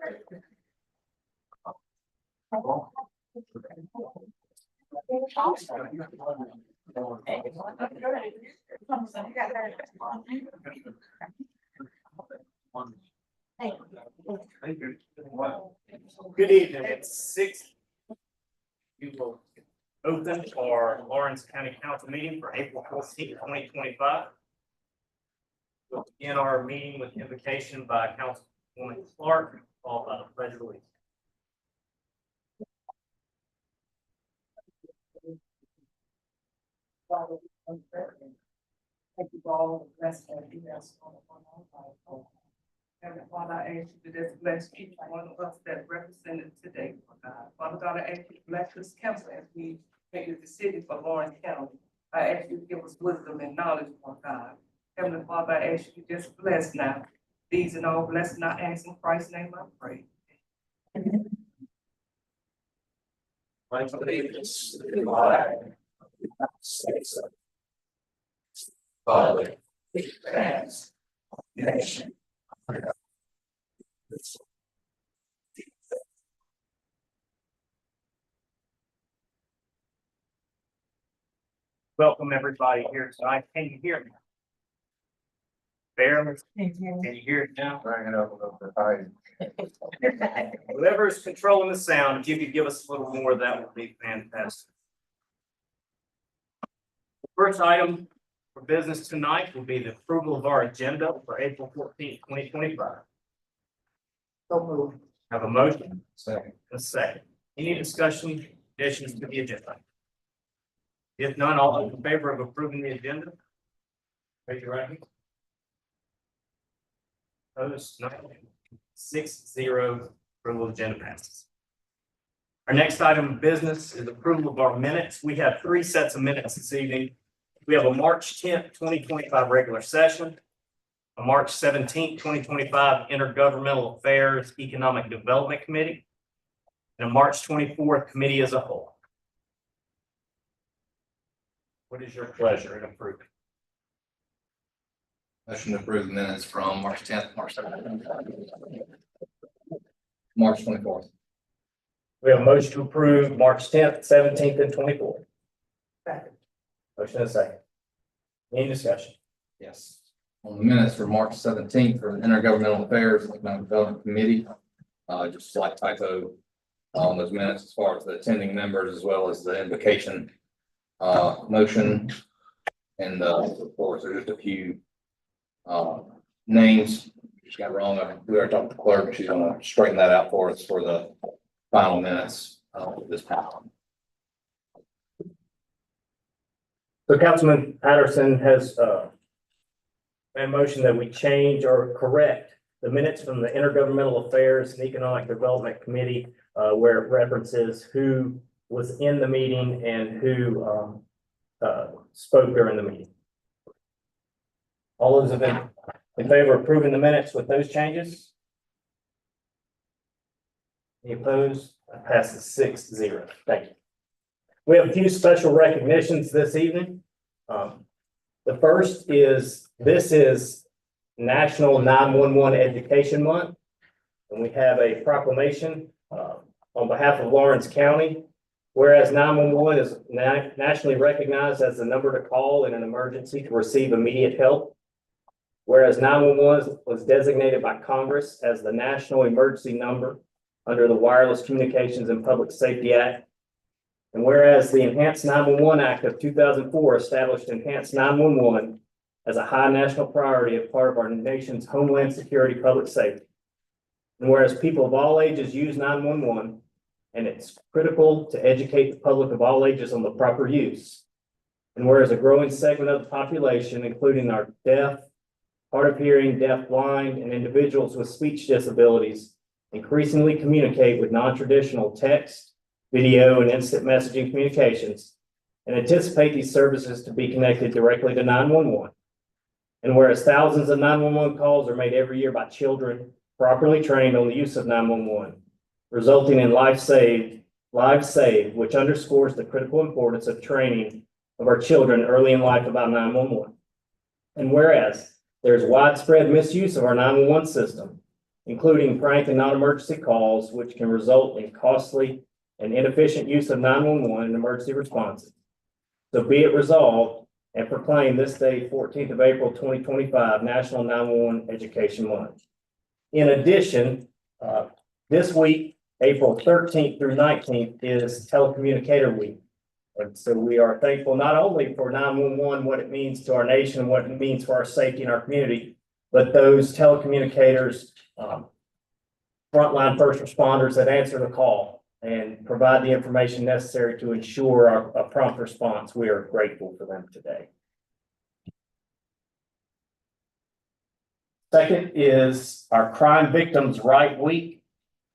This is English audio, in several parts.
Good evening. It's 6. We will open our Lawrence County Council meeting for April 14th, 2025. We'll begin our meeting with invocation by Councilwoman Clark, followed by the pledge of allegiance. Thank you all, bless every blessing on our life. Heavenly Father, I ask you to just bless each one of us that represented today, Lord God. Father God, I ask you to bless this council as we make a decision for Lawrence County. I ask you to give us wisdom and knowledge, Lord God. Heavenly Father, I ask you to just bless now. These and all blessings I ask in Christ's name I pray. Pledge allegiance to the flag of the United States of America, advance nation. Welcome everybody here tonight. Can you hear me? Barely. Can you hear it now? Bring it up a little bit higher. Whoever is controlling the sound, if you could give us a little more, that would be fantastic. The first item for business tonight will be the approval of our agenda for April 14th, 2025. So moved. Have a motion, Second. a second. Any discussion, additions to the agenda? If none, all those in favor of approving the agenda? Raise your right hand. Opposed, none. 6-0, approval of agenda passes. Our next item of business is approval of our minutes. We have 3 sets of minutes this evening. We have a March 10th, 2025 regular session, a March 17th, 2025 Intergovernmental Affairs Economic Development Committee, and a March 24th committee as a whole. What is your pleasure in approving? Motion to approve the minutes from March 10th, March 17th, March 24th. We have a motion to approve March 10th, 17th, and 24th. Second. Motion and a second. Any discussion? Yes. On the minutes for March 17th for the Intergovernmental Affairs and Economic Development Committee, just a slight typo on those minutes as far as the attending members as well as the invocation motion. And of course, there's just a few names just got wrong. We already talked to the clerk. She's gonna straighten that out for us for the final minutes of this panel. So Councilman Patterson has made a motion that we change or correct the minutes from the Intergovernmental Affairs and Economic Development Committee where it references who was in the meeting and who spoke during the meeting. All those in favor of approving the minutes with those changes? Any opposed? That passes 6-0. Thank you. We have a few special recognitions this evening. The first is, this is National 911 Education Month. And we have a proclamation on behalf of Lawrence County. Whereas 911 is nationally recognized as the number to call in an emergency to receive immediate help. Whereas 911 was designated by Congress as the national emergency number under the Wireless Communications and Public Safety Act. And whereas the Enhanced 911 Act of 2004 established Enhanced 911 as a high national priority as part of our nation's homeland security public safety. And whereas people of all ages use 911, and it's critical to educate the public of all ages on the proper use. And whereas a growing segment of the population, including our deaf, hard of hearing, deaf, blind, and individuals with speech disabilities, increasingly communicate with non-traditional text, video, and instant messaging communications, and anticipate these services to be connected directly to 911. And whereas thousands of 911 calls are made every year by children properly trained on the use of 911, resulting in lives saved, which underscores the critical importance of training of our children early in life about 911. And whereas there's widespread misuse of our 911 system, including prank and non-emergency calls, which can result in costly and inefficient use of 911 and emergency responses. So be it resolved and proclaim this day, 14th of April, 2025, National 911 Education Month. In addition, this week, April 13th through 19th is Telecommunicator Week. And so we are thankful not only for 911, what it means to our nation and what it means for our safety in our community, but those telecommunicators, frontline first responders that answer the call and provide the information necessary to ensure a prompt response. We are grateful for them today. Second is our Crime Victims' Right Week.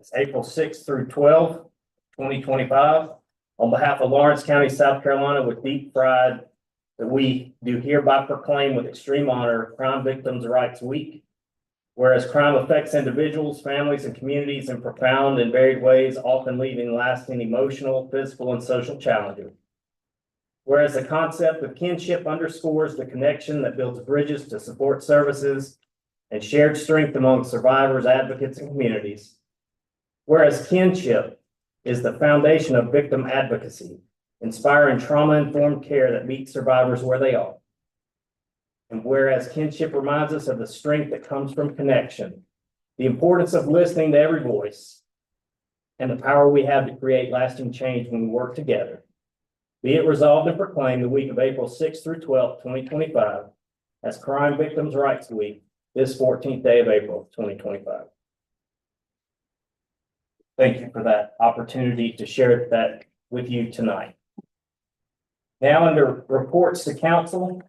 It's April 6th through 12th, 2025. On behalf of Lawrence County, South Carolina, with deep pride, that we do hereby proclaim with extreme honor Crime Victims' Rights Week. Whereas crime affects individuals, families, and communities in profound and varied ways, often leaving lasting emotional, physical, and social challenges. Whereas the concept of kinship underscores the connection that builds bridges to support services and shared strength among survivors, advocates, and communities. Whereas kinship is the foundation of victim advocacy, inspiring trauma-informed care that meets survivors where they are. And whereas kinship reminds us of the strength that comes from connection, the importance of listening to every voice, and the power we have to create lasting change when we work together. Be it resolved and proclaimed the week of April 6th through 12th, 2025, as Crime Victims' Rights Week, this 14th day of April, 2025. Thank you for that opportunity to share that with you tonight. Now, under reports to council,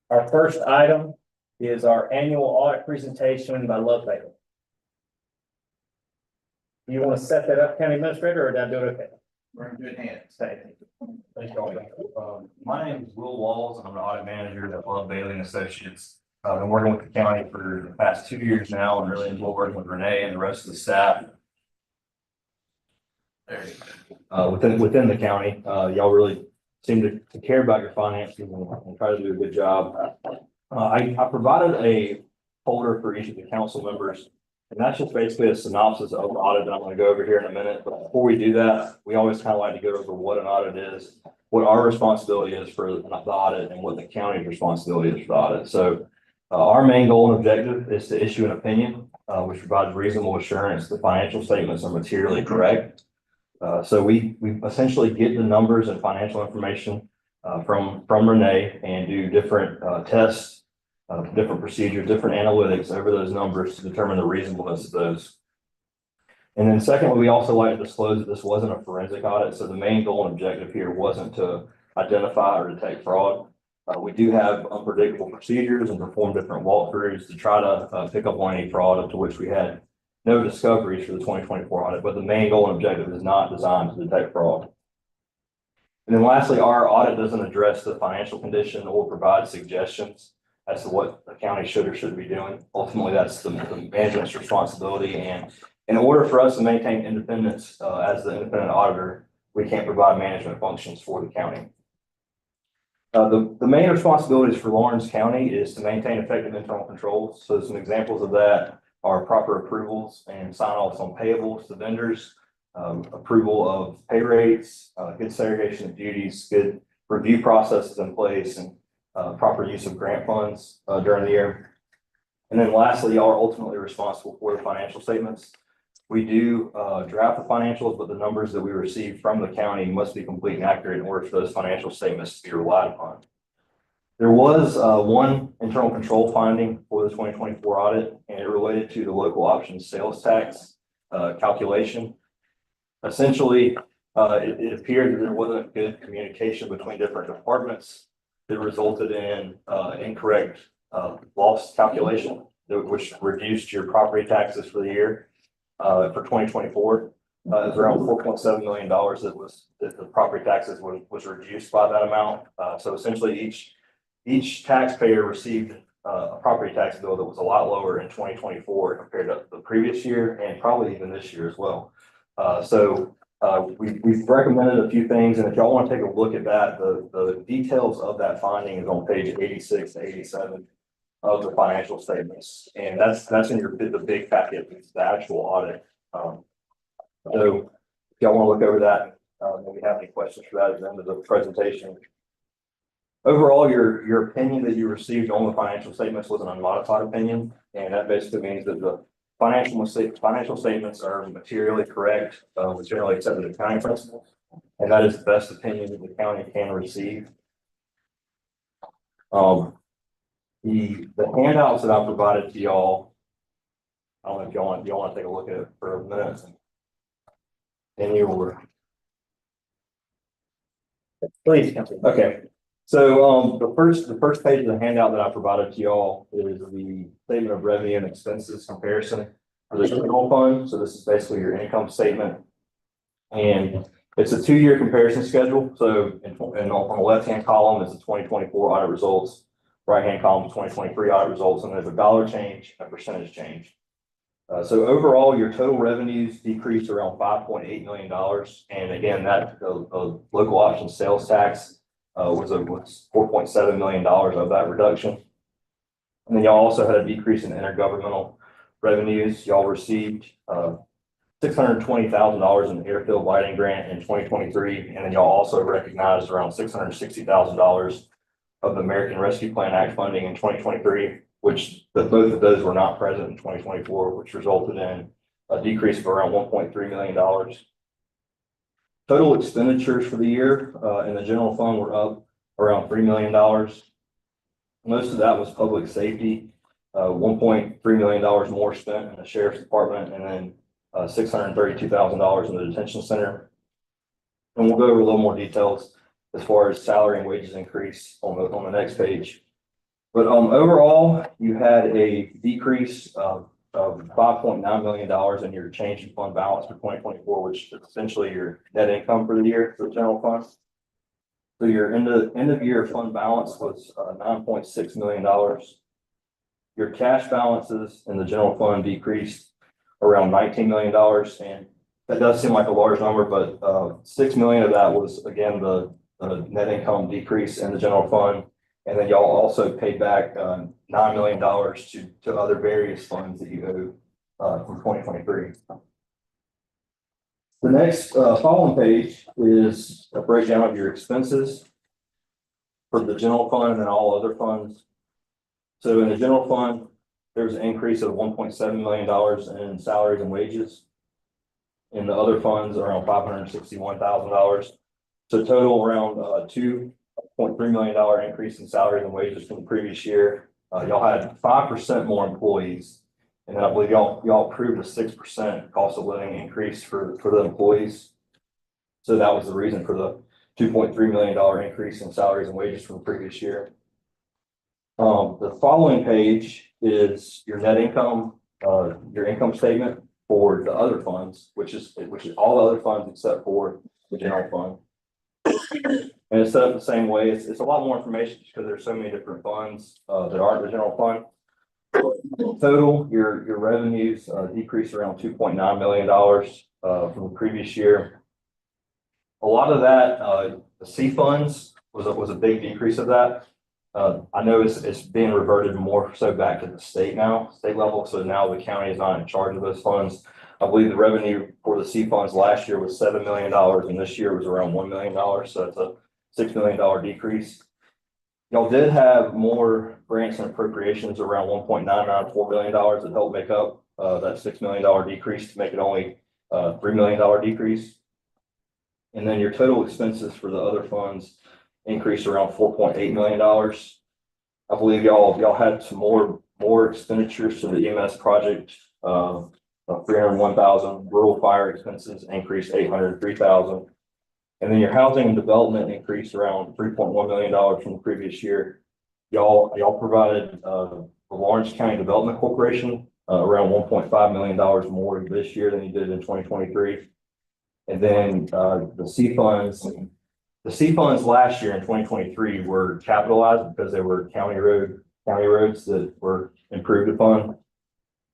our first item is our annual audit presentation by Love Bailey. You want to set that up, County Administrator, or did I do it okay? We're in good hands. Thank you. Thank you all. My name is Will Walls, and I'm the audit manager at Love Bailey and Associates. I've been working with the county for the past 2 years now and really enjoy working with Renee and the rest of the staff. Within the county, y'all really seem to care about your finances and try to do a good job. I provided a folder for each of the council members, and that's just basically a synopsis of the audit that I'm going to go over here in a minute. But before we do that, we always kind of like to go over what an audit is, what our responsibility is for the audit, and what the county's responsibility is for the audit. So our main goal and objective is to issue an opinion, which provides reasonable assurance the financial statements are materially correct. So we essentially get the numbers and financial information from Renee and do different tests, different procedures, different analytics over those numbers to determine the reasonableness of those. And then secondly, we also like to disclose that this wasn't a forensic audit. So the main goal and objective here wasn't to identify or detect fraud. We do have unpredictable procedures and perform different walkthroughs to try to pick up on any fraud, up to which we had no discoveries for the 2024 audit, but the main goal and objective is not designed to detect fraud. And then lastly, our audit doesn't address the financial condition or provide suggestions as to what the county should or shouldn't be doing. Ultimately, that's the management's responsibility. And in order for us to maintain independence as the independent auditor, we can't provide management functions for the county. The main responsibilities for Lawrence County is to maintain effective internal controls. So some examples of that are proper approvals and sign-offs on payables to vendors, approval of pay rates, good segregation of duties, good review processes in place, and proper use of grant funds during the year. And then lastly, y'all are ultimately responsible for the financial statements. We do draft the financials, but the numbers that we receive from the county must be complete and accurate in order for those financial statements to be relied upon. There was one internal control finding for the 2024 audit, and it related to the local options sales tax calculation. Essentially, it appeared that there wasn't good communication between different departments that resulted in incorrect loss calculation, which reduced your property taxes for the year for 2024. It was around $4.7 million that the property taxes was reduced by that amount. So essentially, each taxpayer received a property tax bill that was a lot lower in 2024 compared to the previous year and probably even this year as well. We've recommended a few things, and if y'all want to take a look at that, the details of that finding is on page 86 to 87 of the financial statements. And that's in the big packet, it's the actual audit. So if y'all want to look over that, maybe have any questions for that at the end of the presentation. Overall, your opinion that you received on the financial statements was an unmodified opinion, and that basically means that the financial statements are materially correct, with generally accepted accounting principles, and that is the best opinion that the county can receive. The handouts that I provided to y'all, I don't know if y'all want to take a look at it for a minute. In your order. Please, Councilman. Okay, so, the first page of the handout that I provided to y'all is the statement of revenue and expenses comparison for the general fund. So this is basically your income statement. And it's a 2-year comparison schedule. So on the left-hand column is the 2024 audit results, right-hand column is 2023 audit results, and there's a dollar change, a percentage change. So overall, your total revenues decreased around $5.8 million. And again, that the local option sales tax was $4.7 million of that reduction. And then y'all also had a decrease in intergovernmental revenues. Y'all received $620,000 in the airfield lighting grant in 2023. And then y'all also recognized around $660,000 of the American Rescue Plan Act funding in 2023. Which both of those were not present in 2024, which resulted in a decrease of around $1.3 million. Total expenditures for the year in the general fund were up around $3 million. Most of that was public safety, $1.3 million more spent in the sheriff's department, and then $632,000 in the detention center. And we'll go over a little more details as far as salary and wages increase on the next page. But overall, you had a decrease of $5.9 million in your change in fund balance for 2024, which is essentially your net income for the year for the general fund. So your end of year fund balance was $9.6 million. Your cash balances in the general fund decreased around $19 million, and that does seem like a large number, but $6 million of that was again the net income decrease in the general fund. And then y'all also paid back $9 million to other various funds that you owe from 2023. The next following page is a breakdown of your expenses for the general fund and then all other funds. So in the general fund, there's an increase of $1.7 million in salaries and wages. In the other funds, around $561,000. So total around $2.3 million increase in salaries and wages from the previous year. Y'all had 5% more employees, and then I believe y'all approved a 6% cost of living increase for the employees. So that was the reason for the $2.3 million increase in salaries and wages from the previous year. The following page is your net income, your income statement for the other funds, which is all the other funds except for the general fund. And it's set up the same way. It's a lot more information because there's so many different funds that aren't the general fund. Total, your revenues decreased around $2.9 million from the previous year. A lot of that, the C funds was a big decrease of that. I know it's being reverted more so back to the state level. So now the county is not in charge of those funds. I believe the revenue for the C funds last year was $7 million, and this year was around $1 million. So it's a $6 million decrease. Y'all did have more grants and appropriations around $1.994 million that helped make up that $6 million decrease to make it only $3 million decrease. And then your total expenses for the other funds increased around $4.8 million. I believe y'all had some more expenditures to the EMS project, $301,000. Rural fire expenses increased $803,000. And then your housing and development increased around $3.1 million from the previous year. Y'all provided the Lawrence County Development Corporation around $1.5 million more this year than you did in 2023. And then the C funds last year in 2023 were capitalized because they were county roads that were improved upon.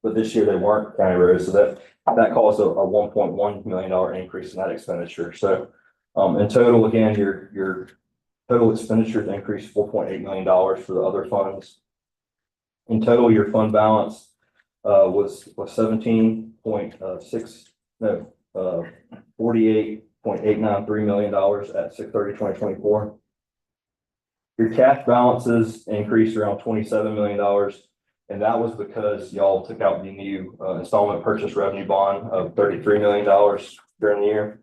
But this year they weren't county roads, so that caused a $1.1 million increase in that expenditure. So in total, again, your total expenditures increased $4.8 million for the other funds. In total, your fund balance was 48.893 million dollars at 6/30/2024. Your cash balances increased around $27 million. And that was because y'all took out the new installment purchase revenue bond of $33 million during the year.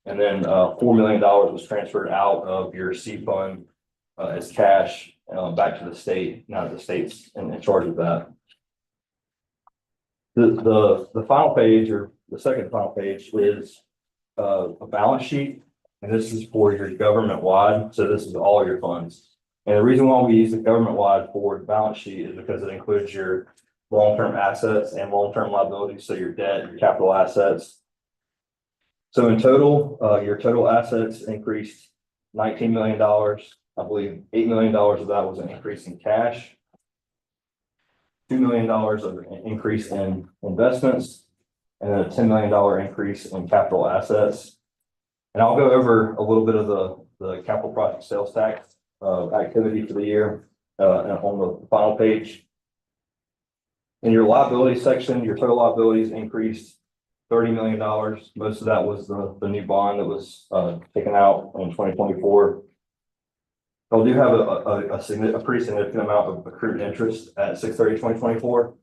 And then $4 million was transferred out of your C fund as cash back to the state. Now the state's in charge of that. The final page, or the second final page, is a balance sheet. And this is for your government wide. So this is all your funds. And the reason why we use the government wide for the balance sheet is because it includes your long-term assets and long-term liabilities. So your debt, your capital assets. So in total, your total assets increased $19 million. I believe $8 million of that was an increase in cash. $2 million of an increase in investments, and then a $10 million increase in capital assets. And I'll go over a little bit of the capital project sales tax activity for the year on the final page. In your liability section, your total liabilities increased $30 million. Most of that was the new bond that was taken out in 2024. We do have a pretty significant amount of accrued interest at 6/30/2024,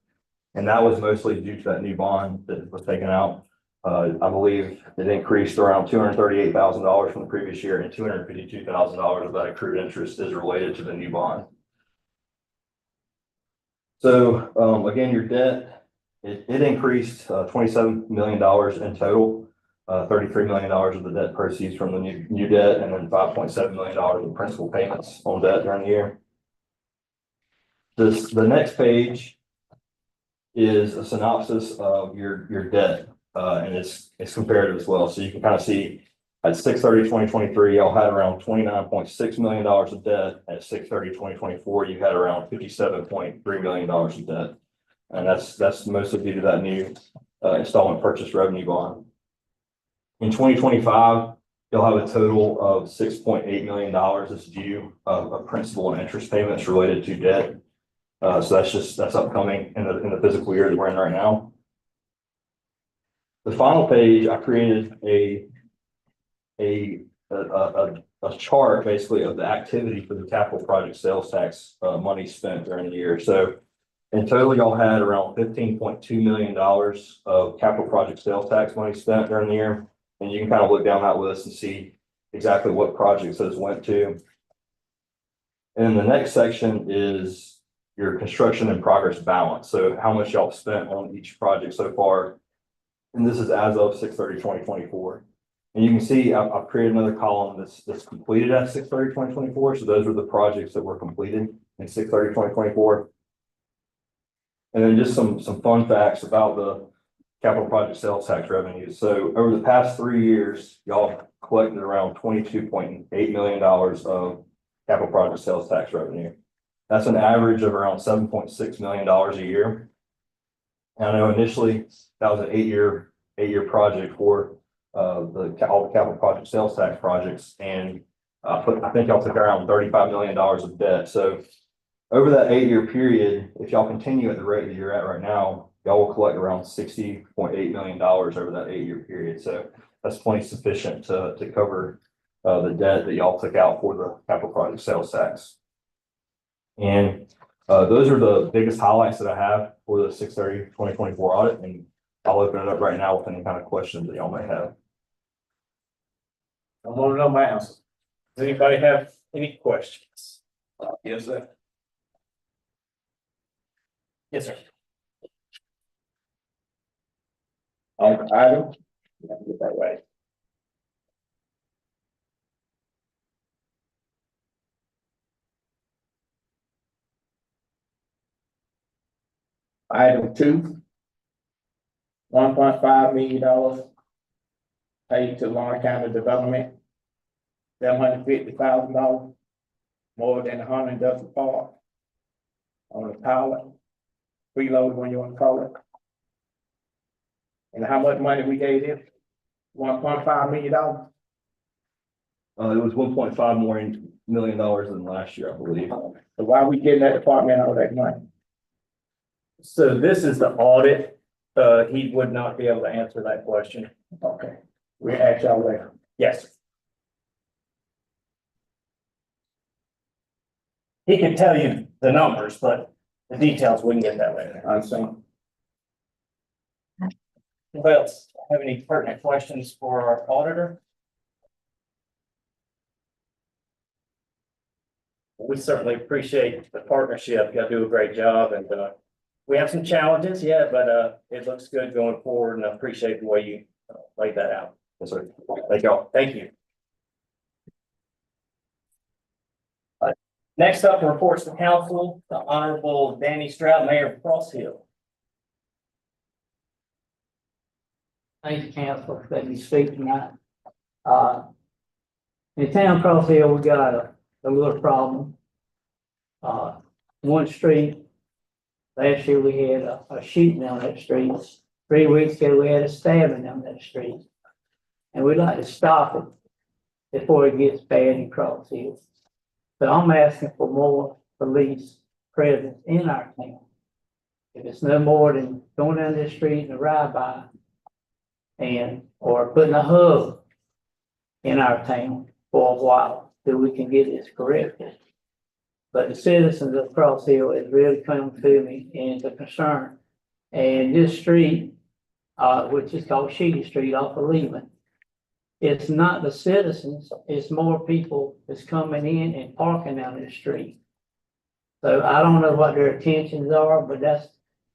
and that was mostly due to that new bond that was taken out. I believe it increased around $238,000 from the previous year, and $252,000 of that accrued interest is related to the new bond. So again, your debt, it increased $27 million in total. $33 million of the debt proceeds from the new debt, and then $5.7 million in principal payments on debt during the year. The next page is a synopsis of your debt, and it's comparative as well. So you can kind of see at 6/30/2023, y'all had around $29.6 million of debt. At 6/30/2024, you had around $57.3 million of debt, and that's mostly due to that new installment purchase revenue bond. In 2025, you'll have a total of $6.8 million that's due of principal and interest payments related to debt. So that's upcoming in the fiscal year that we're in right now. The final page, I created a chart basically of the activity for the capital project sales tax money spent during the year. So in total, y'all had around $15.2 million of capital project sales tax money spent during the year. And you can kind of look down that list and see exactly what projects those went to. And the next section is your construction in progress balance. So how much y'all spent on each project so far. And this is as of 6/30/2024. And you can see I've created another column that's completed at 6/30/2024. So those are the projects that were completed in 6/30/2024. And then just some fun facts about the capital project sales tax revenues. So over the past 3 years, y'all collected around $22.8 million of capital project sales tax revenue. That's an average of around $7.6 million a year. And I know initially that was an eight-year project for all the capital project sales tax projects, and I think y'all took around $35 million of debt. So over that 8-year period, if y'all continue at the rate that you're at right now, y'all will collect around $60.8 million over that 8-year period. So that's plenty sufficient to cover the debt that y'all took out for the capital project sales tax. And those are the biggest highlights that I have for the 6/30/2024 audit. And I'll open it up right now with any kind of questions that y'all may have. I want to know my answer. Does anybody have any questions? Yes, sir. Yes, sir. Item. Get that right. Item 2. $1.5 million paid to Lawrence County Development. $750,000 more than the Hunter Industrial Park on the pilot. Preload, when you want to call it. And how much money we gave him? $1.5 million. It was $1.5 million than last year, I believe. So why we getting that department all that money? So this is the audit. He would not be able to answer that question. Okay, we ask y'all later. Yes. Sir. He can tell you the numbers, but the details we can get that later. I understand. Anybody else have any pertinent questions for our auditor? We certainly appreciate the partnership. Y'all do a great job and, we have some challenges, yeah, but, it looks good going forward and I appreciate the way you laid that out. Yes, sir. Thank y'all. Thank you. Next up, reports to council, the Honorable Danny Stroud, Mayor of Cross Hill. Thank you, Council, for letting me speak tonight. In town Cross Hill, we got a little problem. One street, last year we had a shooting on that street. 3 weeks ago, we had a stabbing on that street. And we'd like to stop it before it gets bad in Cross Hill. So I'm asking for more police presence in our town. If it's no more than going down this street and a ride by, or putting a hub in our town for a while till we can get this corrected. But the citizens of Cross Hill has really come to me and the concern. And this street, which is called Sheedy Street off of Lehman, it's not the citizens, it's more people that's coming in and parking down the street. So I don't know what their intentions are, but that's,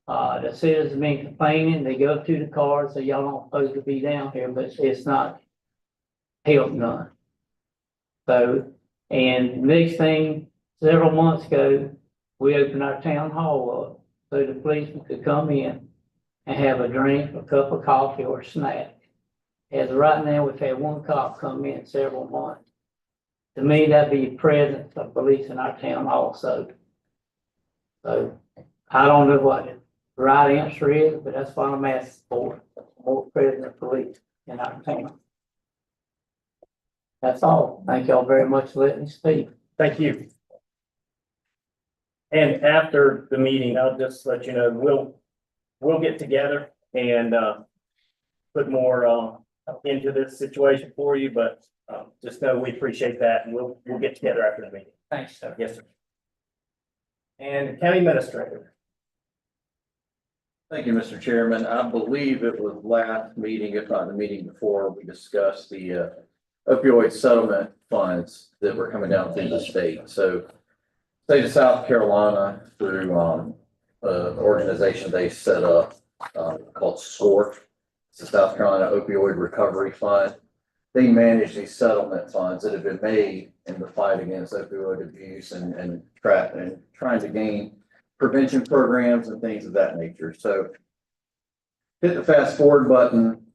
the citizens been complaining, they go to the cars, so y'all don't supposed to be down here, but it's not help none. So, and next thing, several months ago, we opened our town hall up so the policemen could come in and have a drink, a cup of coffee or a snack. As of right now, we've had one cop come in several months. To me, that'd be presence of police in our town also. So I don't know what the right answer is, but that's what I'm asking for, more presence of police in our town. That's all. Thank y'all very much for letting me speak. Thank you. And after the meeting, I'll just let you know, we'll get together and, put more, into this situation for you, but, just know we appreciate that and we'll get together after the meeting. Thanks, sir. Yes, sir. And County Administrator. Thank you, Mr. Chairman. I believe it was last meeting, if not the meeting before, we discussed the opioid settlement funds that were coming down through the state. So state of South Carolina through an organization they set up called SCORF. It's the South Carolina Opioid Recovery Fund. They manage these settlement funds that have been made in the fight against opioid abuse and trying to gain prevention programs and things of that nature. So hit the fast forward button.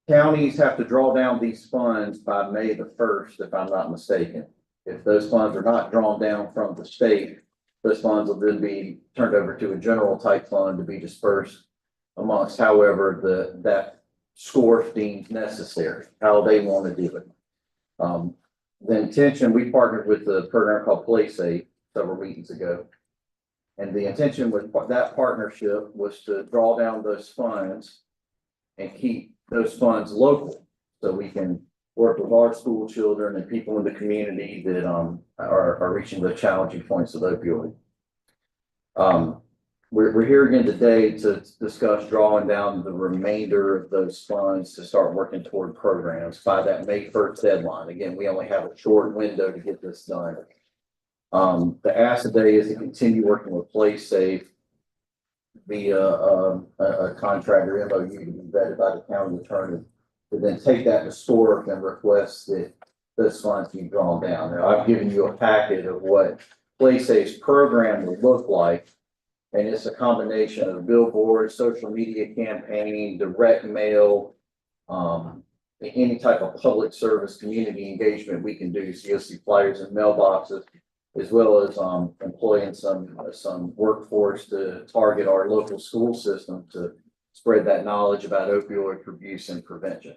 Counties have to draw down these funds by May the 1st, if I'm not mistaken. If those funds are not drawn down from the state, those funds will then be turned over to a general type fund to be dispersed amongst however that SCORF deems necessary, how they want to do it. The intention, we partnered with the program called PlaySafe several meetings ago. And the intention with that partnership was to draw down those funds and keep those funds local. So we can work with our school children and people in the community that are reaching the challenging points of opioid. We're here again today to discuss drawing down the remainder of those funds to start working toward programs by that May 1st deadline. Again, we only have a short window to get this done. The ask today is to continue working with PlaySafe via a contractor MOU to be vetted by the county attorney, to then take that to SCORF and request that those funds be drawn down. Now, I've given you a packet of what PlaySafe's program would look like. And it's a combination of billboards, social media campaign, direct mail, any type of public service, community engagement we can do. So you'll see flyers and mailboxes, as well as employing some workforce to target our local school system to spread that knowledge about opioid abuse and prevention.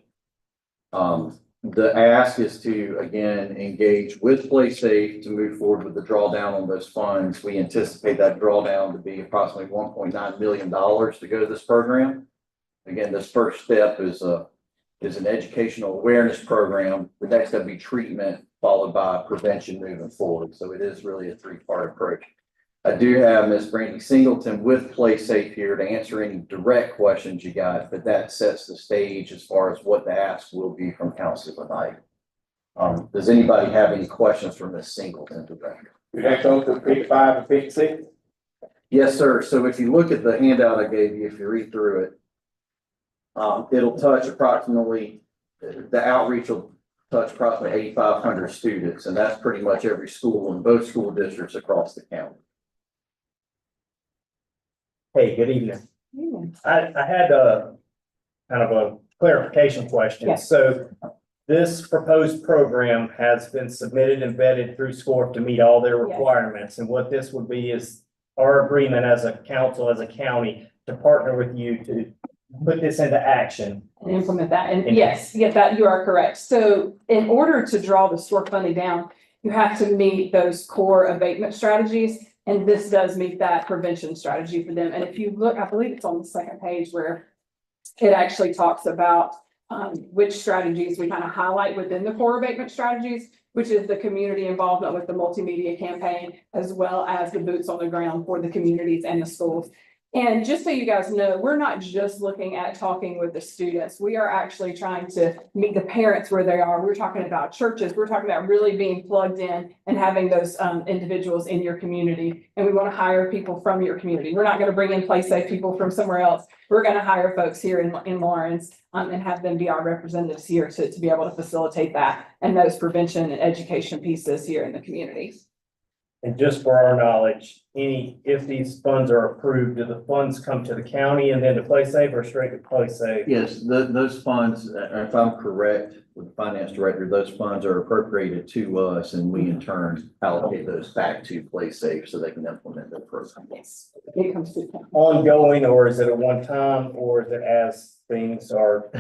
The ask is to, again, engage with PlaySafe to move forward with the drawdown on those funds. We anticipate that drawdown to be approximately $1.9 million to go to this program. Again, this first step is an educational awareness program. The next step will be treatment, followed by prevention moving forward. So it is really a three-part approach. I do have Ms. Brandy Singleton with PlaySafe here to answer any direct questions you got, but that sets the stage as far as what the ask will be from council tonight. Does anybody have any questions for Ms. Singleton today? Do that go to 55 and 56? Yes, sir. So if you look at the handout I gave you, if you read through it, it'll touch approximately, the outreach will touch approximately 8,500 students, and that's pretty much every school in both school districts across the county. Hey, good evening. I had a kind of a clarification question. Yes. So this proposed program has been submitted and vetted through SCORP to meet all their Yes. requirements. And what this would be is our agreement as a council, as a county, to partner with you to put this into action. And implement that. And yes, that you are correct. So in order to draw the SORC funding down, you have to meet those core abatement strategies. And this does meet that prevention strategy for them. And if you look, I believe it's on the second page where it actually talks about which strategies we kind of highlight within the core abatement strategies, which is the community involvement with the multimedia campaign, as well as the boots on the ground for the communities and the schools. And just so you guys know, we're not just looking at talking with the students. We are actually trying to meet the parents where they are. We're talking about churches. We're talking about really being plugged in and having those individuals in your community. And we want to hire people from your community. We're not going to bring in PlaySafe people from somewhere else. We're going to hire folks here in Lawrence and have them be our representatives here to be able to facilitate that and those prevention and education pieces here in the communities. And just for our knowledge, if these funds are approved, do the funds come to the county and then to PlaySafe or straight to PlaySafe? Yes, those funds, if I'm correct with the finance director, those funds are appropriated to us and we in turn allocate those back to PlaySafe so they can implement their program. Yes, it comes to the county. Ongoing, or is it a one time, or is it as things are?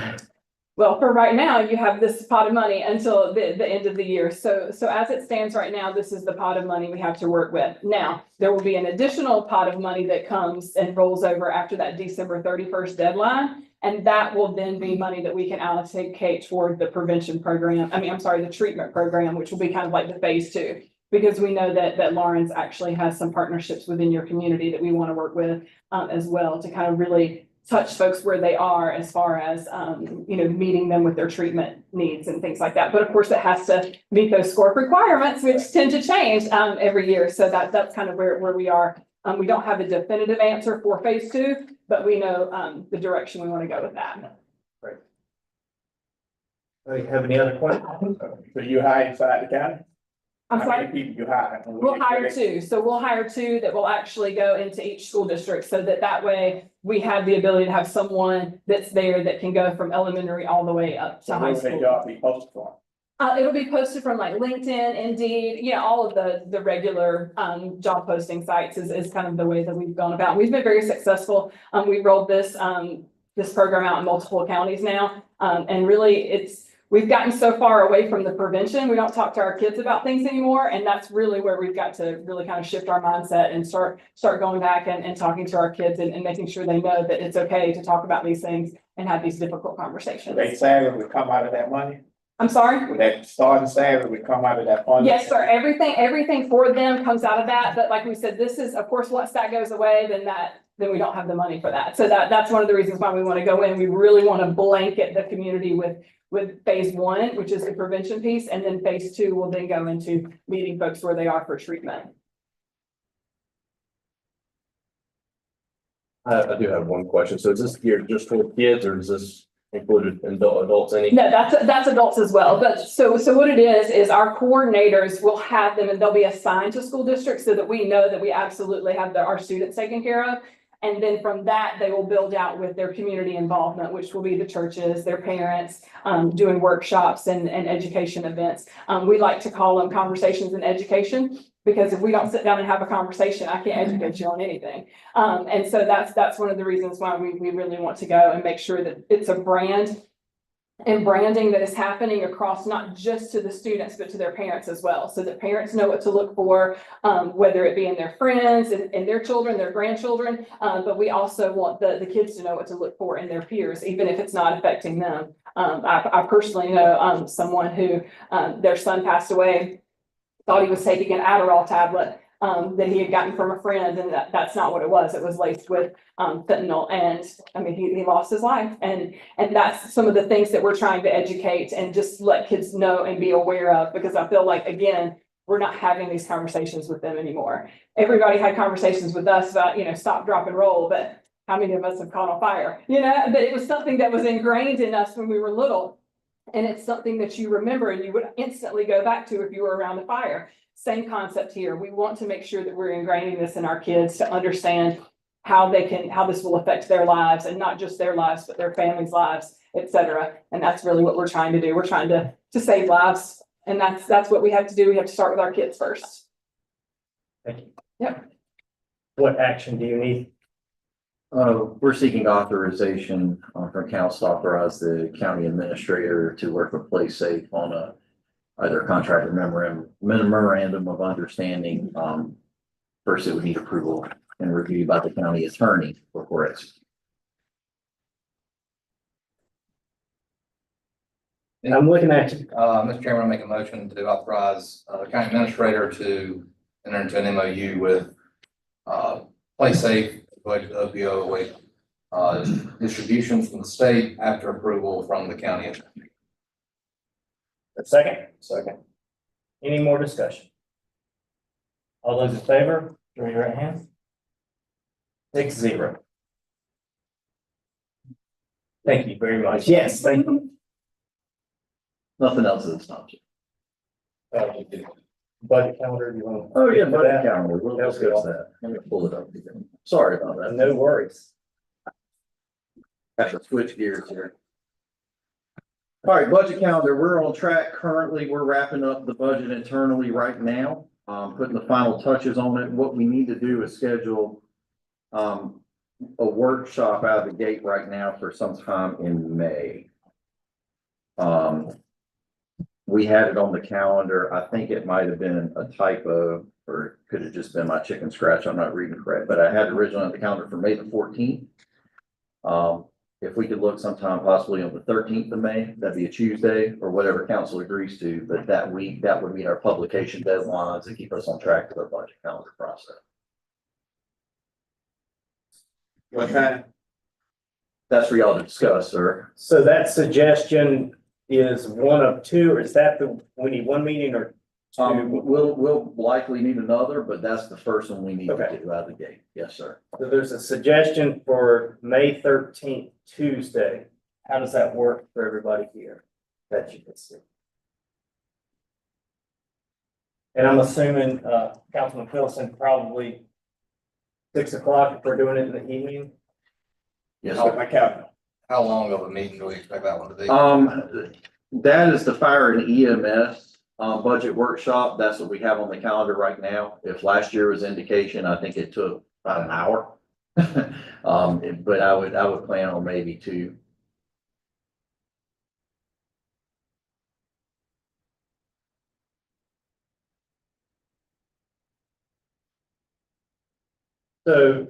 Well, for right now, you have this pot of money until the end of the year. So as it stands right now, this is the pot of money we have to work with. Now, there will be an additional pot of money that comes and rolls over after that December 31st deadline. And that will then be money that we can allocate toward the prevention program. The treatment program, which will be kind of like the phase 2. Because we know that Lawrence actually has some partnerships within your community that we want to work with as well to kind of really touch folks where they are as far as, meeting them with their treatment needs and things like that. But of course, it has to meet those SCORP requirements, which tend to change every year. So that's kind of where we are. We don't have a definitive answer for phase 2, but we know the direction we want to go with that. Great. Do you have any other questions? So you hire inside the county? I'm How sorry. many people you hire? We'll hire 2. So we'll hire 2 that will actually go into each school district so that way we have the ability to have someone that's there that can go from elementary all the way up to So high where would that school. job be posted for? It'll be posted from like LinkedIn, Indeed, all of the regular job posting sites is kind of the way that we've gone about. We've been very successful. We rolled this program out in multiple counties now. And really we've gotten so far away from the prevention. We don't talk to our kids about things anymore. And that's really where we've got to really kind of shift our mindset and start going back and talking to our kids and making sure they know that it's okay to talk about these things and have these difficult conversations. They salary would come out of that money? I'm sorry? Would that starting salary would come out of that fund? Yes, sir. Everything for them comes out of that. But like we said, this is, of course, once that goes away, then we don't have the money for that. So that's one of the reasons why we want to go in. We really want to blanket the community with phase 1, which is the prevention piece. And then phase 2 will then go into meeting folks where they are for treatment. I do have one question. So is this geared just for kids or is this included adults? Any? No, that's adults as well. But so what it is our coordinators will have them and they'll be assigned to school districts so that we know that we absolutely have our students taken care of. And then from that, they will build out with their community involvement, which will be the churches, their parents, doing workshops and education events. We like to call them conversations in education, because if we don't sit down and have a conversation, I can't educate you on anything. And so that's one of the reasons why we really want to go and make sure that it's a brand and branding that is happening across not just to the students, but to their parents as well. So that parents know what to look for, whether it be in their friends and their children, their grandchildren. But we also want the kids to know what to look for in their peers, even if it's not affecting them. I personally know, someone who, their son passed away, thought he was taking an Adderall tablet, that he had gotten from a friend, and that's not what it was. It was laced with, fentanyl, and I mean, he lost his life. And that's some of the things that we're trying to educate and just let kids know and be aware of, because I feel like, again, we're not having these conversations with them anymore. Everybody had conversations with us about, stop, drop, and roll, but how many of us have caught on fire? But it was something that was ingrained in us when we were little. And it's something that you remember and you would instantly go back to if you were around the fire. Same concept here. We want to make sure that we're ingraining this in our kids to understand how this will affect their lives, and not just their lives, but their families' lives, et cetera. And that's really what we're trying to do. We're trying to save lives. And that's what we have to do. We have to start with our kids first. Thank you. Yep. What action do you need? We're seeking authorization from council to authorize the county administrator to work with Play Safe on either contract or memorandum of understanding. First, it would need approval and review by the county attorney before it's. I'm looking at you. Mr. Chairman, I make a motion to authorize, the county administrator to enter into an MOU with, Play Safe, budget opioid, distribution from the state after approval from the county attorney. A second? Second. Any more discussion? All those in favor, raise your right hand. 6-0. Thank you very much. Yes, thank you. Nothing else at this time. Budget calendar, you want? Oh, yeah, That? budget calendar, we'll discuss that. Let me pull it up again. Sorry about that. No worries. Have to switch gears here. All right, budget calendar, we're on track. Currently, we're wrapping up the budget internally right now, putting the final touches on it. What we need to do is schedule a workshop out of the gate right now for sometime in May. We had it on the calendar. I think it might have been a typo, or it could have just been my chicken scratch. I'm not reading correct, but I had it originally on the calendar for May the 14th. If we could look sometime possibly on the 13th of May, that'd be a Tuesday, or whatever council agrees to, but that week, that would meet our publication deadlines and keep us on track with our budget calendar process. What time? That's for y'all to discuss, sir. So that suggestion is one of two, or is that we need one meeting or two? We'll likely need another, but that's the first one we need to Okay. do out of the gate. Yes, sir. So there's a suggestion for May 13th, Tuesday. How does that work for everybody here that you can see? And I'm assuming, Councilman Pilson, probably 6 o'clock if we're doing it in the evening. Yes, With sir. my calendar. How long of a meeting do we expect that one to be? That is the fire and EMS, budget workshop. That's what we have on the calendar right now. If last year was indication, I think it took about an hour. But I would plan on maybe 2. So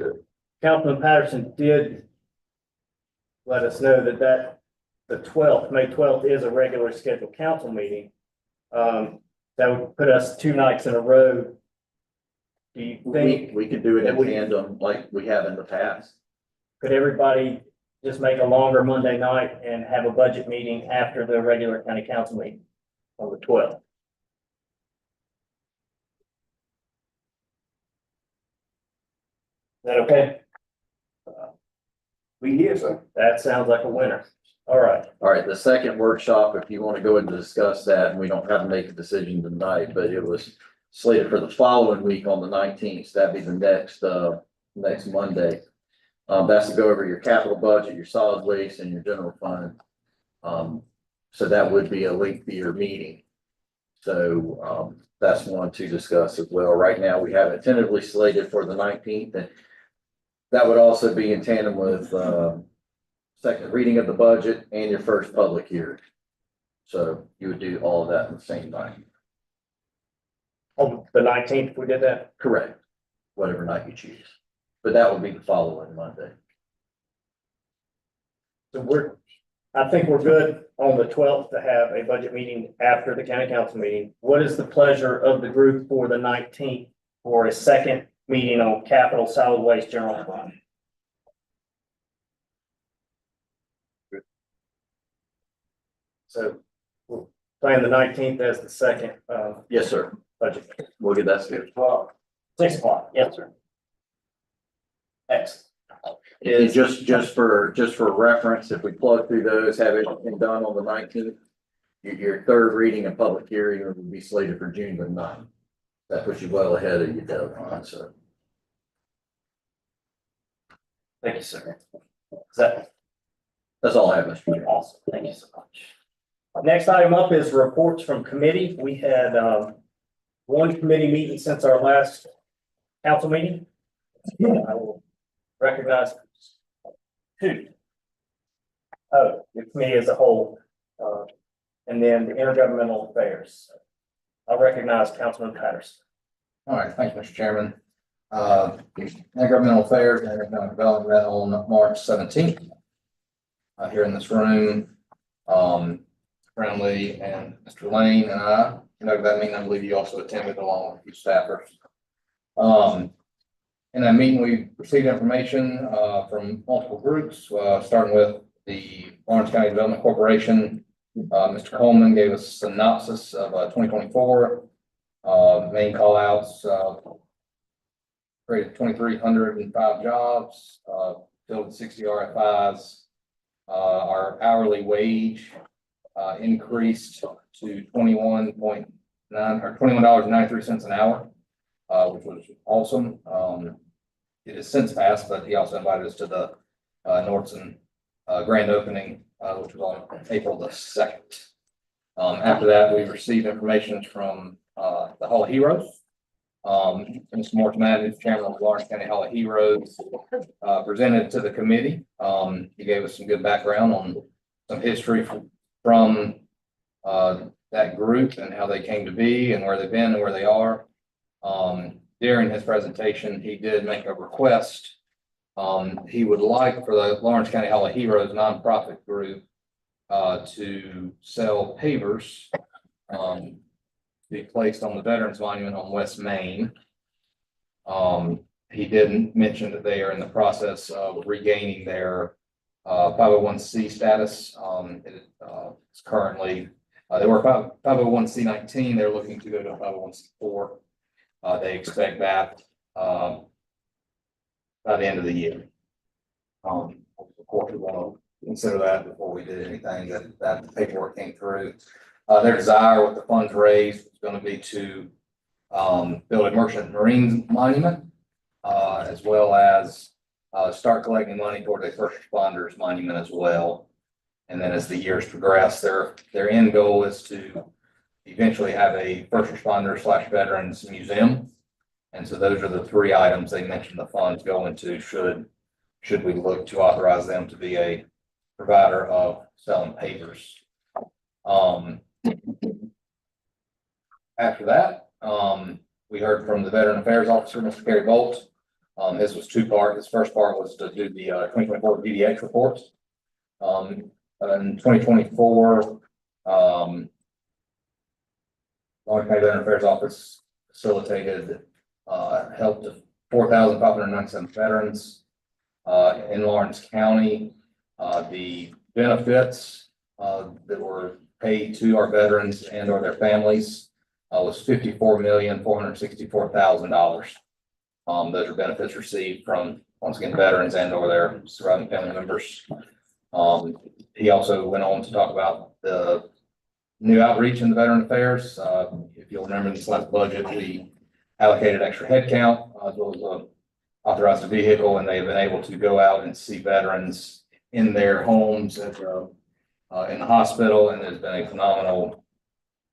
Councilman Patterson did let us know that the 12th, May 12th is a regular scheduled council meeting. That would put us 2 nights in a row. Do you think, We could do it that in we- tandem like we have in the past. could everybody just make a longer Monday night and have a budget meeting after the regular county council meeting on the 12th? Is that okay? We here, sir. That sounds like a winner. All right. All right, the second workshop, if you want to go ahead and discuss that, and we don't have to make a decision tonight, but it was slated for the following week on the 19th. So that'd be the next Monday. That's to go over your capital budget, your solid waste, and your general fund. So that would be a lengthier meeting. So, that's one to discuss as well. Right now, we have it tentatively slated for the 19th, and that would also be in tandem with, second reading of the budget, and your first public hearing. So you would do all of that in the same night. On the nineteenth, we did that. Correct. Whatever night you choose. But that would be the following Monday. So I think we're good on the twelfth to have a budget meeting after the county council meeting. What is the pleasure of the group for the nineteenth for a second meeting on capital solid waste general fund? So we'll plan the nineteenth as the second, Yes, sir. budget. We'll get that scheduled. 6 o'clock, yes, sir. Excellent. Is just for reference, if we plug through those, have everything done on the nineteenth, your third reading and public hearing will be slated for June the 9th. That puts you well ahead of your deadline, so. Thank you, sir. That's all I have, Mr. Chairman. Awesome, thank you so much. Next item up is reports from committee. We had, one committee meeting since our last council meeting. I will recognize two. Oh, the committee as a whole, and then the intergovernmental affairs. I'll recognize Councilman Patterson. All right, thank you, Mr. Chairman. Intergovernmental Affairs and Economic Development on March 17th. Here in this room, Friendly and Mr. Lane and I conducted that meeting. I believe you also attended along with your staffers. In that meeting, we received information from multiple groups, starting with the Orange County Development Corporation. Mr. Coleman gave us a synopsis of 2024 main call outs. Created 2,305 jobs, filled 60 RFIs. Our hourly wage increased to $21.93 an hour, which was awesome. It has since passed, but he also invited us to the Nordson grand opening, which was on April the 2nd. After that, we received information from the Hall of Heroes. Mr. Morton Madden, chairman of the Lawrence County Hall of Heroes, presented to the committee. He gave us some good background on some history from that group and how they came to be and where they've been and where they are. During his presentation, he did make a request. He would like for the Lawrence County Hall of Heroes nonprofit group to sell pavers to be placed on the Veterans Monument on West Main. He didn't mention that they are in the process of regaining their 501c status. It's currently, they were 501c19, they're looking to go to 501c4. They expect that by the end of the year. Of course, we want to consider that before we did anything, that paperwork came through. Their desire with the funds raised is going to be to build a merchant marine monument, as well as start collecting money toward a first responders monument as well. And then as the years progress, their end goal is to eventually have a first responder / veterans museum. And so those are the three items they mentioned the funds go into should we look to authorize them to be a provider of selling pavers. After that, we heard from the Veteran Affairs Officer, Mr. Kerry Bolt. This was two part. His first part was to do the 2024 DDX reports. In 2024, Lawrence County Veteran Affairs Office facilitated help to 4,597 veterans in Lawrence County. The benefits that were paid to our veterans and or their families was $54,464,000. Those are benefits received from, once again, veterans and or their surviving family members. He also went on to talk about the new outreach in the Veteran Affairs. If you'll remember in this last budget, we allocated extra headcount as well as authorized a vehicle, and they've been able to go out and see veterans in their homes and in the hospital, and there's been a phenomenal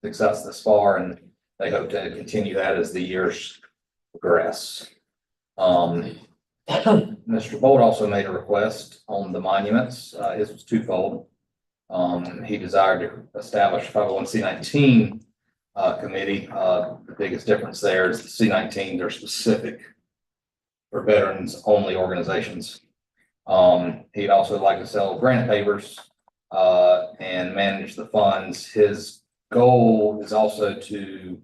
success thus far, and they hope to continue that as the years progress. Mr. Bolt also made a request on the monuments. His was twofold. He desired to establish a 501c19 committee. The biggest difference there is the C19, they're specific for veterans only organizations. He'd also like to sell grant papers and manage the funds. His goal is also to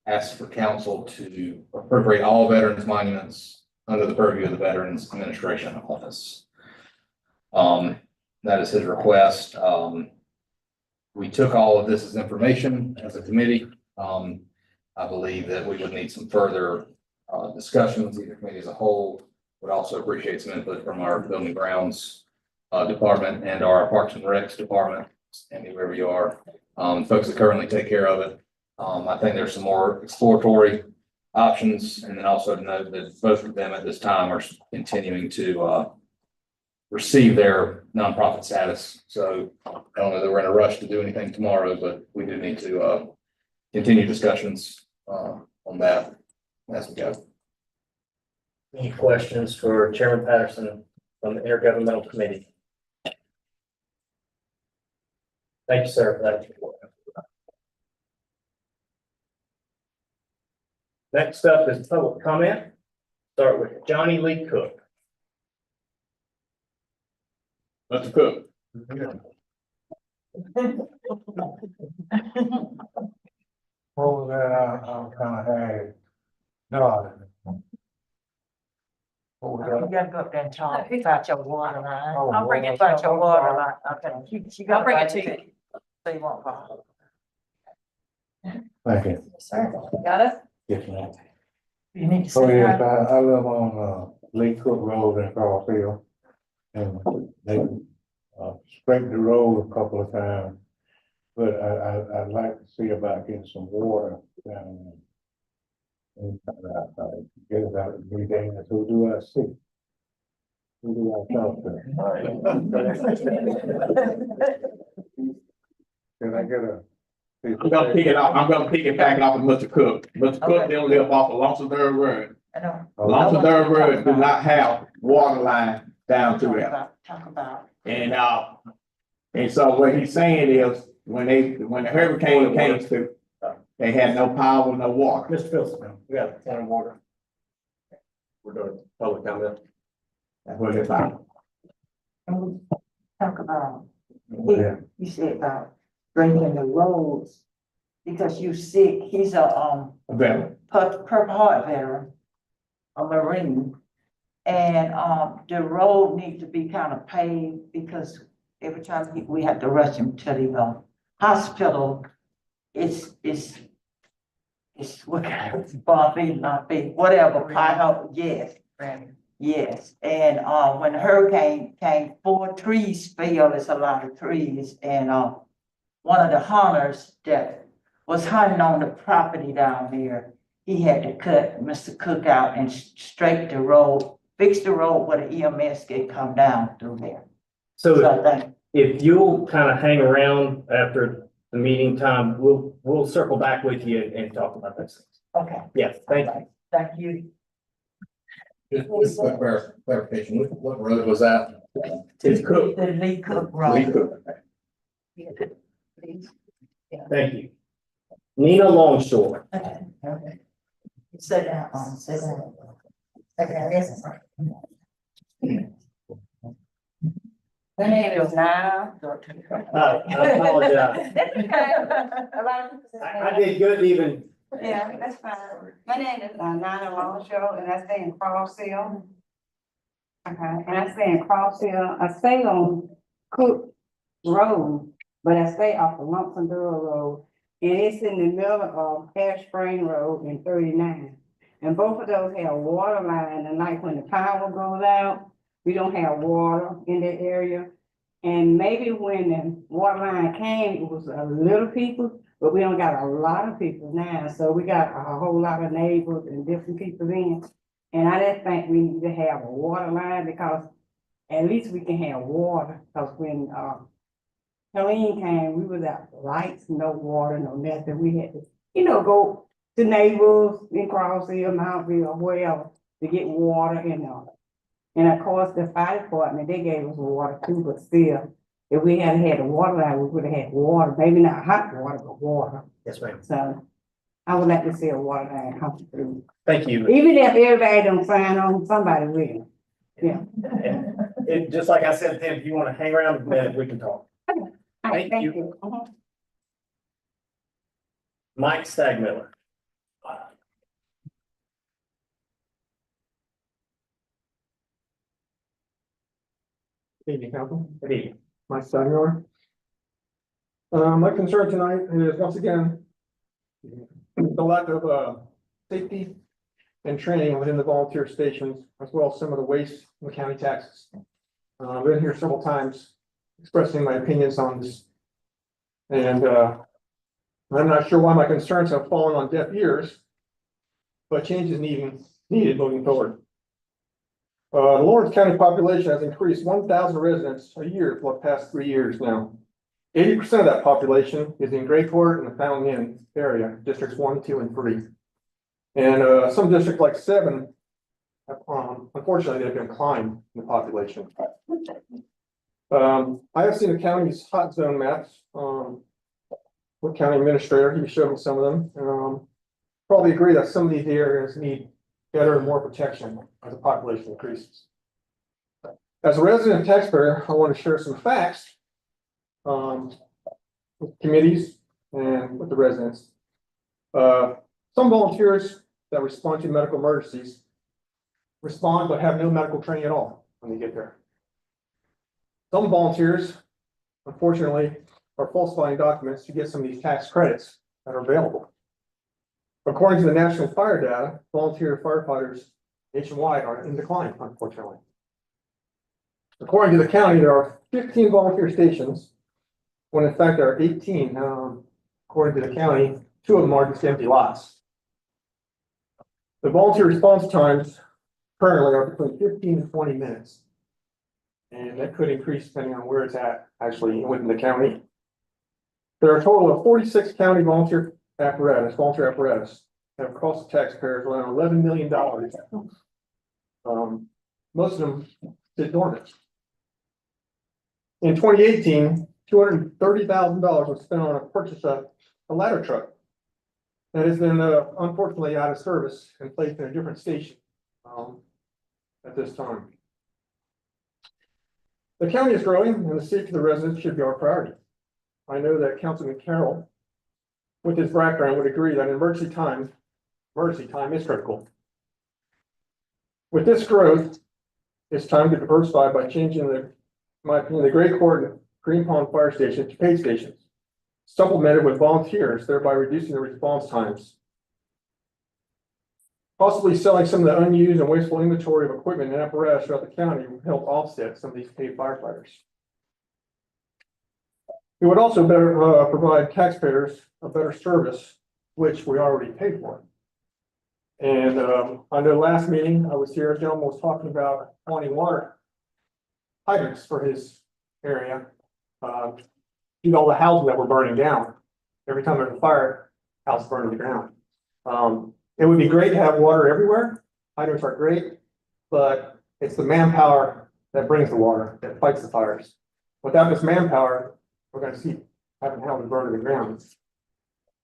ask for council to appropriate all veterans monuments under the purview of the Veterans Administration Office. That is his request. We took all of this as information as a committee. I believe that we would need some further discussions, either committee as a whole. Would also appreciate some input from our building grounds department and our Parks and Recs department, and whoever you are, folks that currently take care of it. I think there's some more exploratory options, and then also to note that both of them at this time are continuing to receive their nonprofit status. So I don't know that we're in a rush to do anything tomorrow, but we do need to continue discussions on that as we go. Any questions for Chairman Patterson from the Intergovernmental Committee? Thank you, sir, for that report. Next up is public comment. Start with Johnny Lee Cook. Mr. Cook. What was that? I'm kind of had. No. What was You gotta go up there and talk about your water line. Oh, I'll bring it about your water line, okay. I'll bring it to you. So you won't fall. Thank you. Sir, got it? Yes, ma'am. You need to Oh, say yes, hi. I live on, Lee Cook Road in Carsfield. And they, scraped the road a couple of times. But I'd like to see about getting some water down there. And, get it out of me, then, who do I see? Who do I talk to? Can I get a? I'm gonna pick it up, I'm gonna pick it back off of Mr. Cook. Mr. Cook, Okay. they live off of Lonesome Third Road. I know. Lonesome Third Road do not have water line down through there. Talk about. And so what he's saying is, when the hurricane came through, they had no power, no water. Mr. Phillips, we got a point of order. We're doing public comment. That's what it's about. Talk about, Yeah. you said about bringing the roads, because you sick, he's a, Better. Purple Heart veteran, a Marine. And, the road needs to be kind of paved, because every time we have to rush him to the, hospital, it's what kind of bumpy, not big, whatever, pothole, yes. Yes, and, when the hurricane came, 4 trees fell, it's a lot of trees, and, one of the hunters that was hunting on the property down there, he had to cut Mr. Cook out and straighten the road, fix the road where the EMS can come down through there. So So I think, if you'll kind of hang around after the meeting time, we'll circle back with you and talk about those things. okay, Yes, thank you. thank you. Just quick clarification, what road was that? It's Cook. The Lee Cook Lee Road. Cook. Thank you. Nina Longshore. Okay, okay. Sit down, sit down. Okay, My name is Nina. I apologize. That's okay. A lot of people say- I did good even. Yeah, that's fine. My name is Nina Longshow, and I stay in Cross Hill. Okay, and I stay in Cross Hill. I stay on Cook Road, but I stay off of Lonesome Road. And it's in the middle of Ash Spring Road and 39. And both of those have water line, and like when the power goes out, we don't have water in that area. And maybe when the water line came, it was a little people, but we don't got a lot of people now. So we got a whole lot of neighbors and different people in. And I just think we need to have a water line, because at least we can have water. Because when Helene came, we was out lights, no water, no nothing. We had to, go to neighbors in Crossville, Mountville, or wherever to get water and And of course, the fire department, they gave us water too, but still, if we hadn't had the water line, we would have had water, maybe not hot water, but water. Yes, ma'am. So I would like to see a water line come through. Thank you. Even if everybody don't sign on, somebody will. Yeah. And it, just like I said, Tim, if you want to hang around a minute, we can talk. Thank you. Mike Stagmiller. Evening, Council. Good evening. Mike Stagmiller. My concern tonight is once again, the lack of, safety and training within the volunteer stations, as well as some of the waste in the county taxes. I've been here several times expressing my opinions on this. And, I'm not sure why my concerns have fallen on deaf ears, but change is needed moving forward. The Lawrence County population has increased 1,000 residents a year for the past 3 years now. 80% of that population is in Grayport and the Fountain Inn area, districts 1, 2, and 3. And some districts like 7, unfortunately, they've declined in the population. I have seen the county's hot zone maps, with county administrator, he showed me some of them. Probably agree that some of these areas need better and more protection as the population increases. As a resident taxpayer, I want to share some facts with committees and with the residents. Some volunteers that respond to medical emergencies respond but have no medical training at all when they get there. Some volunteers, unfortunately, are falsifying documents to get some of these tax credits that are available. According to the national fire data, volunteer firefighters nationwide are in decline, unfortunately. According to the county, there are 15 volunteer stations, when in fact there are 18. According to the county, 2 of them are just empty lots. The volunteer response times currently are between 15 and 20 minutes. And that could increase depending on where it's at, actually, within the county. There are a total of 46 county volunteer apparatus that have cost the taxpayers around $11 million. Most of them sit dormant. In 2018, $230,000 was spent on a purchase of a ladder truck that has been unfortunately out of service and placed in a different station at this time. The county is growing and the safety of the residents should be our priority. I know that Councilman Carroll, with his background, would agree that emergency time is critical. With this growth, it's time to diversify by changing in my opinion, the Grayport and Green Pond Fire Station to paid stations, supplemented with volunteers, thereby reducing the response times. Possibly selling some of the unused and wasteful inventory of equipment and apparatus throughout the county will help offset some of these paid firefighters. It would also better provide taxpayers a better service, which we already pay for. And I know last meeting I was here, a gentleman was talking about wanting water hydrants for his area. You know, all the houses that were burning down. Every time there's a fire, house burning to the ground. It would be great to have water everywhere. Hydrants are great, but it's the manpower that brings the water, that fights the fires. Without this manpower, we're going to see having houses burn to the ground.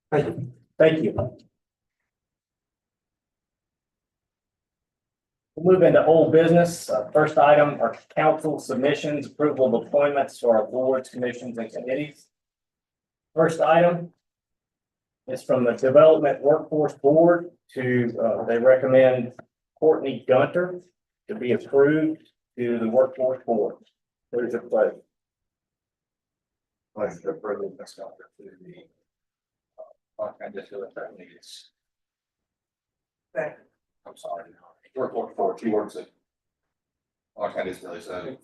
Thank you. Thank you. We'll move into old business. First item are council submissions, approval of appointments to our boards, commissions, and committees. First item is from the Development Workforce Board to, they recommend Courtney Gunter to be approved to the Workforce Board. There's a pleasure. Pleasure to approve this Gunter to the I just feel like that needs. I'm sorry. Workforce Board, she works at County Disability, so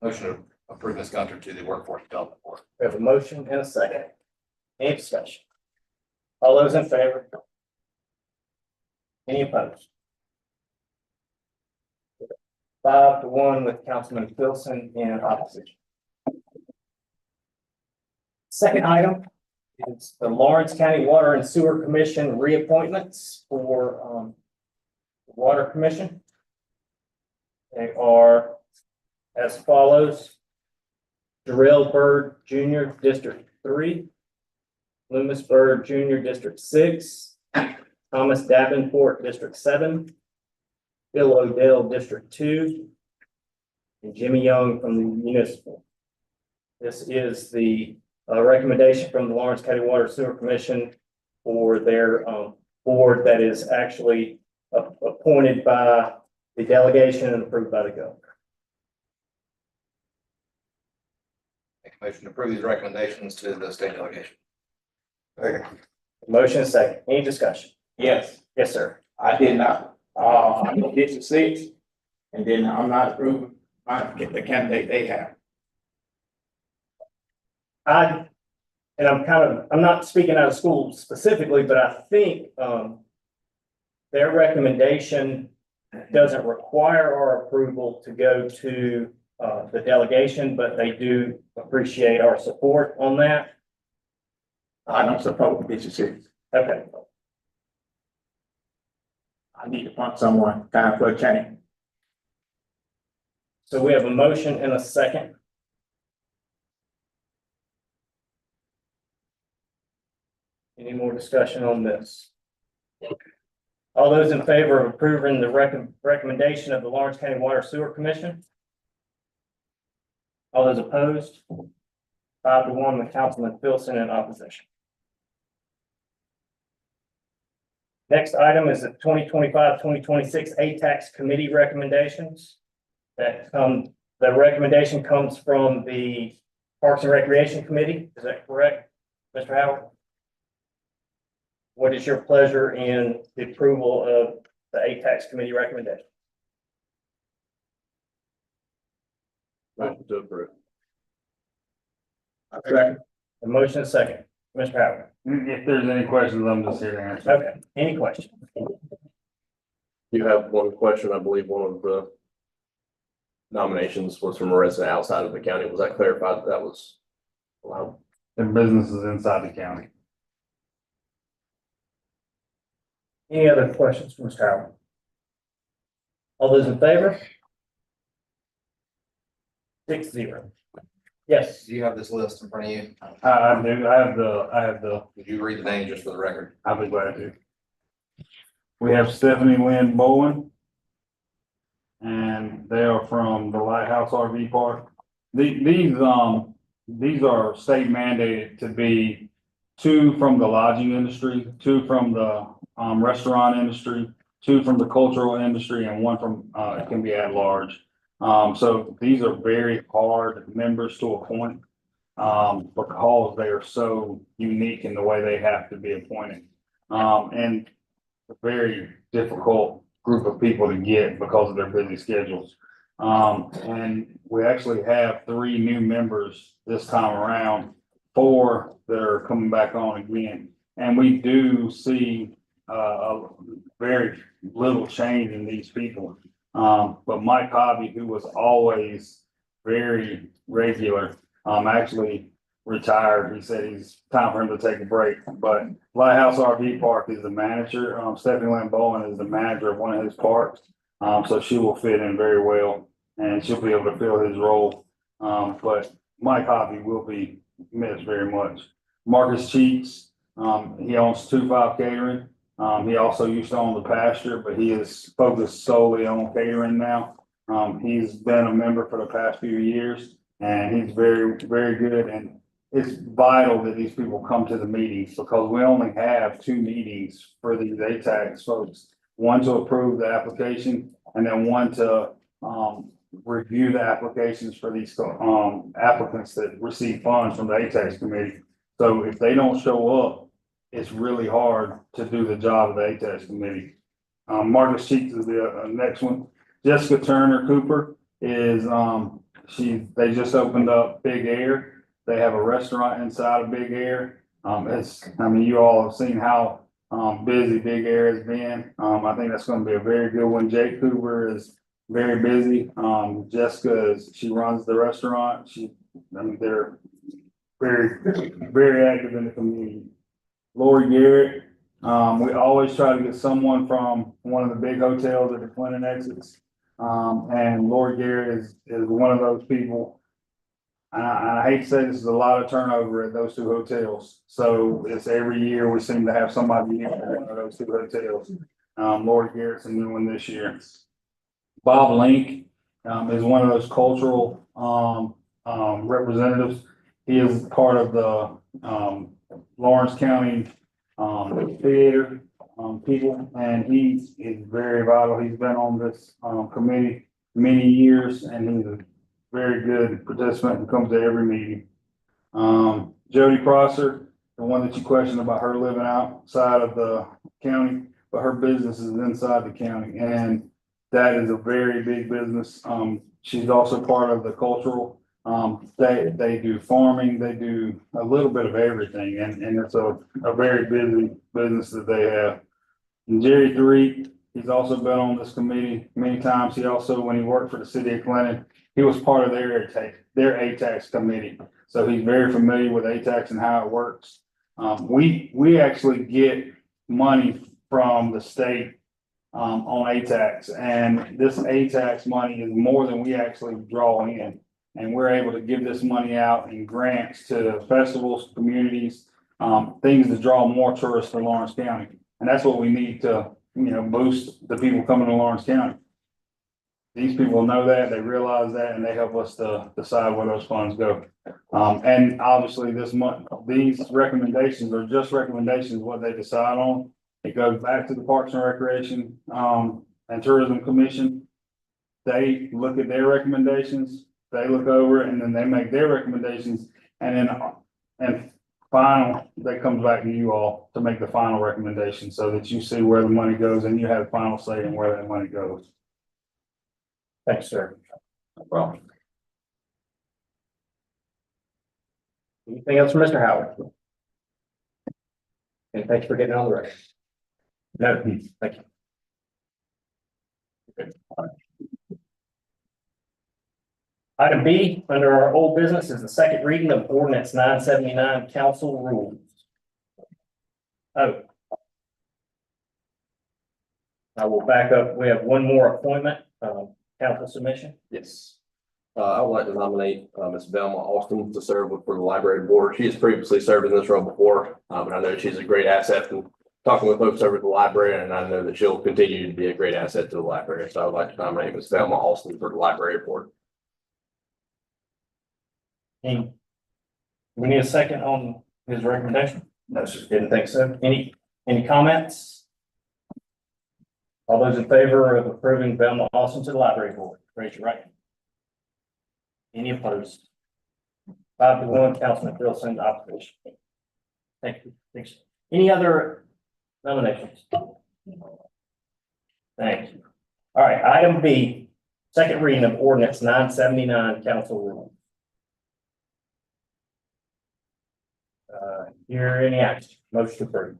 motion to approve Ms. Gunter to the Workforce Development Board. We have a motion and a second. Any discussion? All those in favor? Any opposed? 5-1 with Councilman Filson in opposition. Second item is the Lawrence County Water and Sewer Commission reappointments for Water Commission. They are as follows. Jarrell Bird Junior, District 3. Loomis Bird Junior, District 6. Thomas Davenport, District 7. Bill Odell, District 2. And Jimmy Young from the municipal. This is the recommendation from the Lawrence County Water Sewer Commission for their board that is actually appointed by the delegation and approved by the governor. Make a motion to approve these recommendations to the state delegation. Motion is second. Any discussion? Yes, Yes, sir. I did not, I'm in District 6, and then I'm not approving the candidate they have. I'm not speaking out of school specifically, but I think, their recommendation doesn't require our approval to go to, the delegation, but they do appreciate our support on that. I don't support District 6. Okay. I need to find someone, kind of for a change. So we have a motion and a second. Any more discussion on this? All those in favor of approving the recommendation of the Lawrence County Water Sewer Commission? All those opposed? 5-1 with Councilman Filson in opposition. Next item is the 2025-2026 A-Tax Committee recommendations. The recommendation comes from the Parks and Recreation Committee. Is that correct, Mr. Howard? What is your pleasure in the approval of the A-Tax Committee recommendation? Motion to approve. Second. The motion is second. Mr. Howard? If there's any questions, I'm just here to answer. Okay, any questions? You have one question. I believe one of the nominations was from a resident outside of the county. Was that clarified? That was allowed? The businesses inside the county. Any other questions for Mr. Howard? All those in favor? 6-0. Yes. Do you have this list in front of you? I do, I have the, Would you read the name just for the record? I'll be glad to. We have Stephanie Lynn Bowen. And they are from the Lighthouse RV Park. These are state mandated to be 2 from the lodging industry, 2 from the restaurant industry, 2 from the cultural industry, and 1 from it can be at large. So these are very hard members to appoint because they are so unique in the way they have to be appointed. And a very difficult group of people to get because of their busy schedules. And we actually have 3 new members this time around, 4 that are coming back on again. And we do see a very little change in these people. But Mike Hobby, who was always very regular, actually retired. He said he's time for him to take a break. But Lighthouse RV Park is the manager. Stephanie Lynn Bowen is the manager of one of his parks. So she will fit in very well and she'll be able to fill his role. But Mike Hobby will be missed very much. Marcus Cheeks, he owns 2-5 Catering. He also used to own the pasture, but he is focused solely on catering now. He's been a member for the past few years and he's very, very good. And it's vital that these people come to the meetings because we only have 2 meetings for these A-Tax folks. 1 to approve the application and then 1 to review the applications for these applicants that receive funds from the A-Tax committee. So if they don't show up, it's really hard to do the job of the A-Tax committee. Marcus Cheeks is the next one. Jessica Turner Cooper is, they just opened up Big Air. They have a restaurant inside of Big Air. You all have seen how busy Big Air has been. I think that's going to be a very good one. Jake Cooper is very busy. Jessica she runs the restaurant. They're very, very active in the community. Lori Garrett, we always try to get someone from one of the big hotels at the Clinton exits. And Lori Garrett is one of those people. I hate to say this is a lot of turnover at those two hotels. So it's every year we seem to have somebody in one of those two hotels. Lori Garrett's a new one this year. Bob Link, is one of those cultural, representatives. He is part of the, Lawrence County, theater, people, and he is very vital. He's been on this, committee many years, and he's a very good participant and comes to every meeting. Jody Prosser, the one that you questioned about her living outside of the county, but her business is inside the county, and that is a very big business. She's also part of the cultural. They do farming, they do a little bit of everything, and it's a very busy business that they have. And Jerry Three, he's also been on this committee many times. He also, when he worked for the city of Clinton, he was part of their ATAX committee. So he's very familiar with ATAX and how it works. We actually get money from the state on ATAX, and this ATAX money is more than we actually draw in. And we're able to give this money out in grants to festivals, communities, things to draw more tourists to Lawrence County. And that's what we need to, boost the people coming to Lawrence County. These people know that, they realize that, and they help us to decide where those funds go. And obviously this month, these recommendations are just recommendations, what they decide on. It goes back to the Parks and Recreation, and Tourism Commission. They look at their recommendations, they look over it, and then they make their recommendations, and final, that comes back to you all to make the final recommendation so that you see where the money goes and you have final say in where that money goes. Thanks, sir. No problem. Anything else from Mr. Howard? And thanks for getting on the record. No, thank you. Okay. Item B, under our old business, is the second reading of ordinance 979, council rules. Oh. I will back up. We have one more appointment, council submission. Yes. I would like to nominate Ms. Velma Austin to serve for the library board. She has previously served in this role before, but I know she's a great asset in talking with folks over at the library, and I know that she'll continue to be a great asset to the library. So I would like to nominate Ms. Velma Austin for the library board. We need a second on his recommendation? No, sir. Didn't think so. Any comments? All those in favor of approving Velma Austin to the library board, raise your right hand. Any opposed? 5-1, Councilman Wilson, opposition. Thank you. Thanks. Any other nominations? Thank you. All right, item B, second reading of ordinance 979, council rules. Hear any action? Motion approved.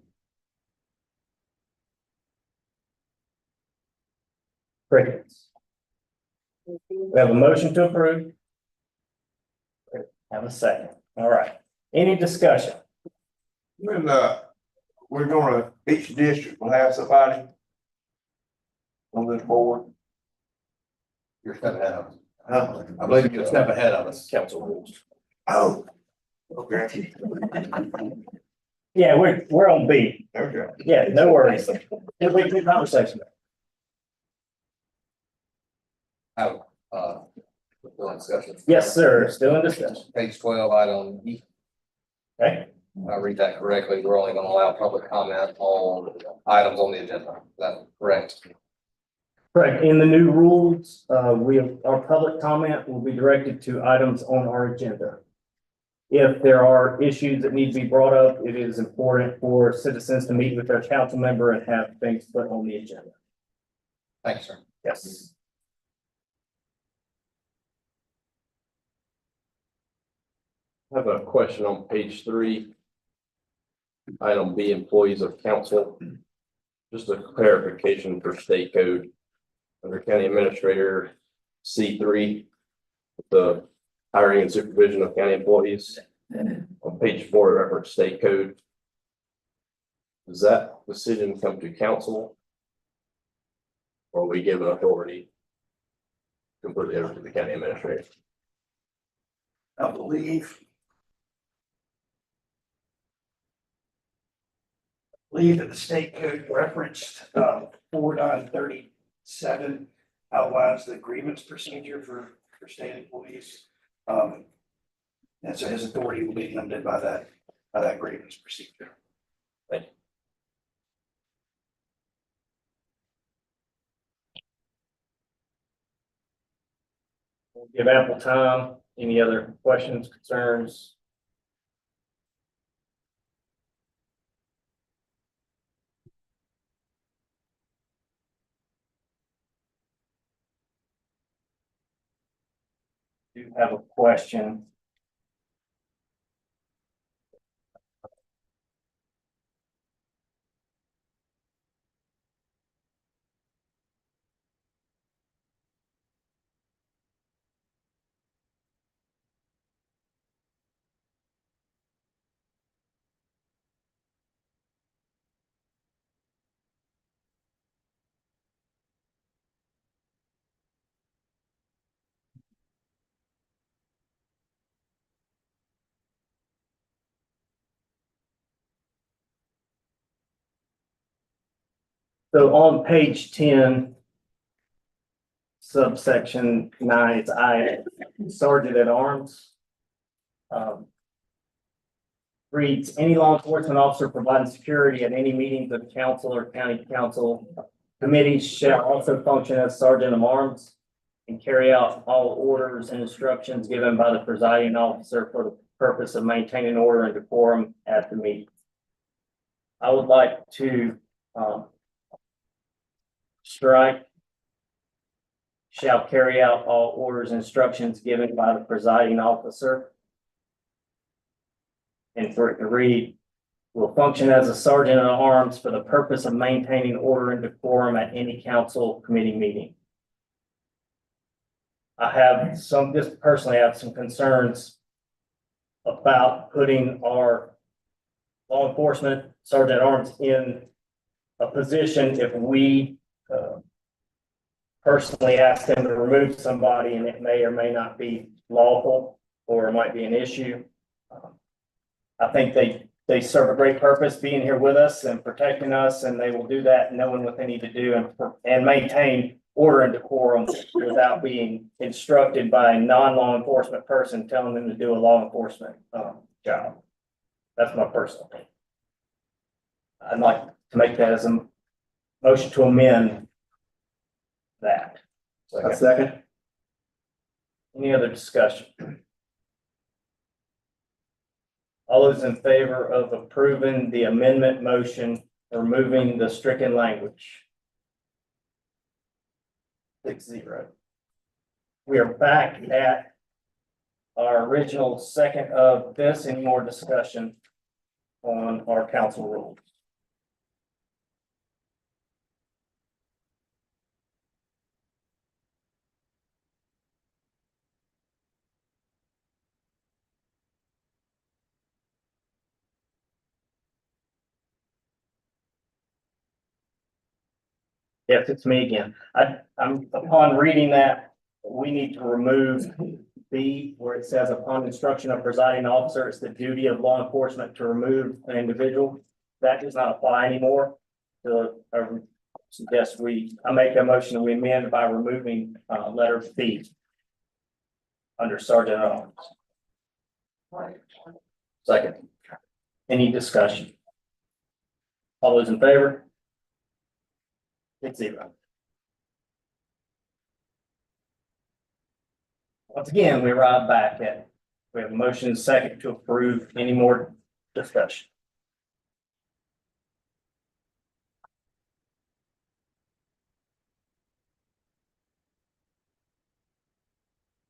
Crickets. We have a motion to approve. Have a second. All right. Any discussion? When, we're gonna, each district will have somebody on this board. You're a step ahead of us. I believe you're a step ahead of us, council rules. Oh, okay, Yeah, we're on B. okay. Yeah, no worries. It'll be a good conversation. Have, still in discussion. Yes, sir. Still in discussion. Page 12, item E. Okay. If I read that correctly, we're only gonna allow public comment on items on the agenda. Is that correct? Correct. In the new rules, our public comment will be directed to items on our agenda. If there are issues that need to be brought up, it is important for citizens to meet with their council member and have things put on the agenda. Thanks, sir. Yes. I have a question on page 3. Item B, employees of council. Just a clarification for state code. Under county administrator C3, the hiring and supervision of county employees. On page 4, reference state code. Does that decision come to council? Or we give an authority completely over to the county administrator. I believe that the state code referenced, 4.37 outlines the grievance procedure for state employees. And so his authority will be limited by that grievance procedure. We'll give ample time. Any other questions, concerns? Do have a question. So on page 10, subsection 9, it's I, Sergeant at Arms. Reads, any law enforcement officer providing security at any meetings of council or county council committees shall also function as Sergeant of Arms and carry out all orders and instructions given by the presiding officer for the purpose of maintaining order and decorum at the meeting. I would like to strike shall carry out all orders and instructions given by the presiding officer. And for it to read, will function as a sergeant at arms for the purpose of maintaining order and decorum at any council committee meeting. I have just personally have some concerns about putting our law enforcement sergeant at arms in a position if we personally ask them to remove somebody and it may or may not be lawful or it might be an issue. I think they serve a great purpose being here with us and protecting us, and they will do that knowing what they need to do and maintain order and decorum without being instructed by a non-law enforcement person telling them to do a law enforcement job. That's my personal opinion. I'd like to make that as a motion to amend that. A second. Any other discussion? All those in favor of approving the amendment motion, removing the stricken language? 6-0. We are back at our original second of this. Any more discussion on our council rules? Yes, it's me again. I'm upon reading that, we need to remove B where it says upon instruction of presiding officer, it's the duty of law enforcement to remove an individual. That does not apply anymore. So I suggest I make a motion that we amend by removing letter B under sergeant at arms. Second. Any discussion? All those in favor? 6-0. Once again, we arrive back at, we have a motion and second to approve. Any more discussion?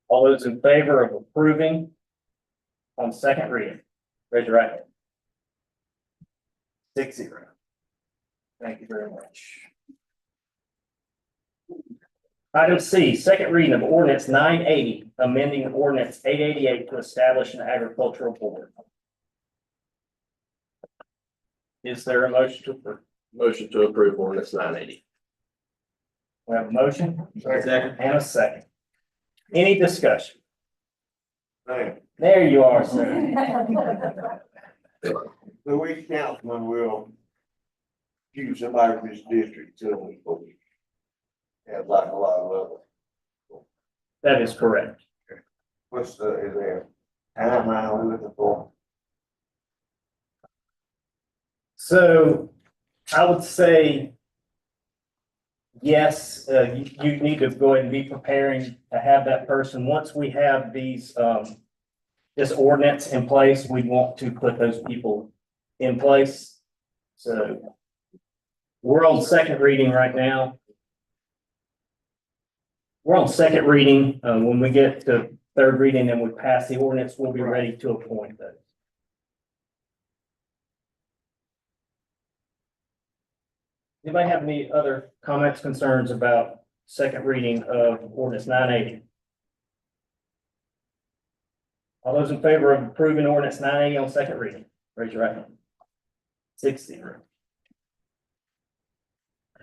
All those in favor of approving on second reading, raise your right hand. 6-0. Thank you very much. Item C, second reading of ordinance 980, amending ordinance 888 to establish an agricultural board. Is there a motion to approve? Motion to approve ordinance 980. We have a motion. Second. And a second. Any discussion? Hey, There you are, sir. the week councilman will choose somebody from his district to have like a lot of love. That is correct. What's the, is there time I'm looking for? So I would say, yes, you need to go ahead and be preparing to have that person. Once we have these, this ordinance in place, we want to put those people in place. So we're on second reading right now. We're on second reading. When we get to third reading and we pass the ordinance, we'll be ready to appoint those. Anybody have any other comments, concerns about second reading of ordinance 980? All those in favor of approving ordinance 980 on second reading, raise your right hand. 6-0.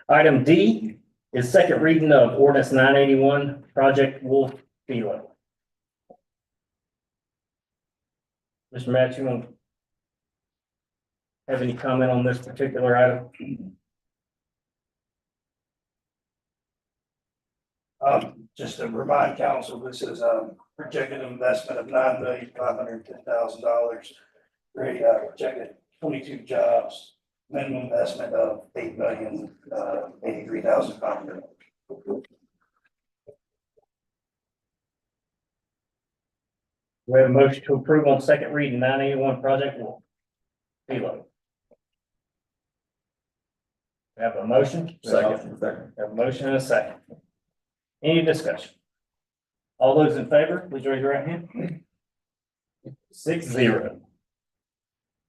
Item D is second reading of ordinance 981, Project Wolf Philo. Mr. Matt, you want to have any comment on this particular item? Just to remind council, this is a projected investment of $9,510,000. Projected 22 jobs, minimum investment of $8,083,500. We have a motion to approve on second reading, 981 Project Wolf Philo. We have a motion. Second. We have a motion and a second. Any discussion? All those in favor, please raise your right hand. 6-0.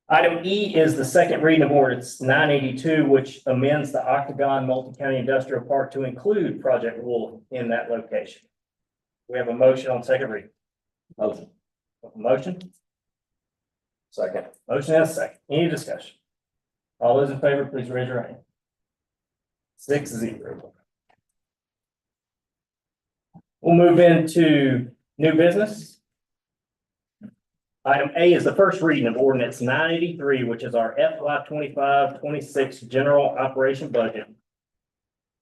Item E is the second reading of ordinance 982, which amends the Octagon Multi-County Industrial Park to include Project Wolf in that location. We have a motion on second reading. Motion. Motion, Second. motion and a second. Any discussion? All those in favor, please raise your hand. 6-0. We'll move into new business. Item A is the first reading of ordinance 983, which is our FY 25-26 general operation budget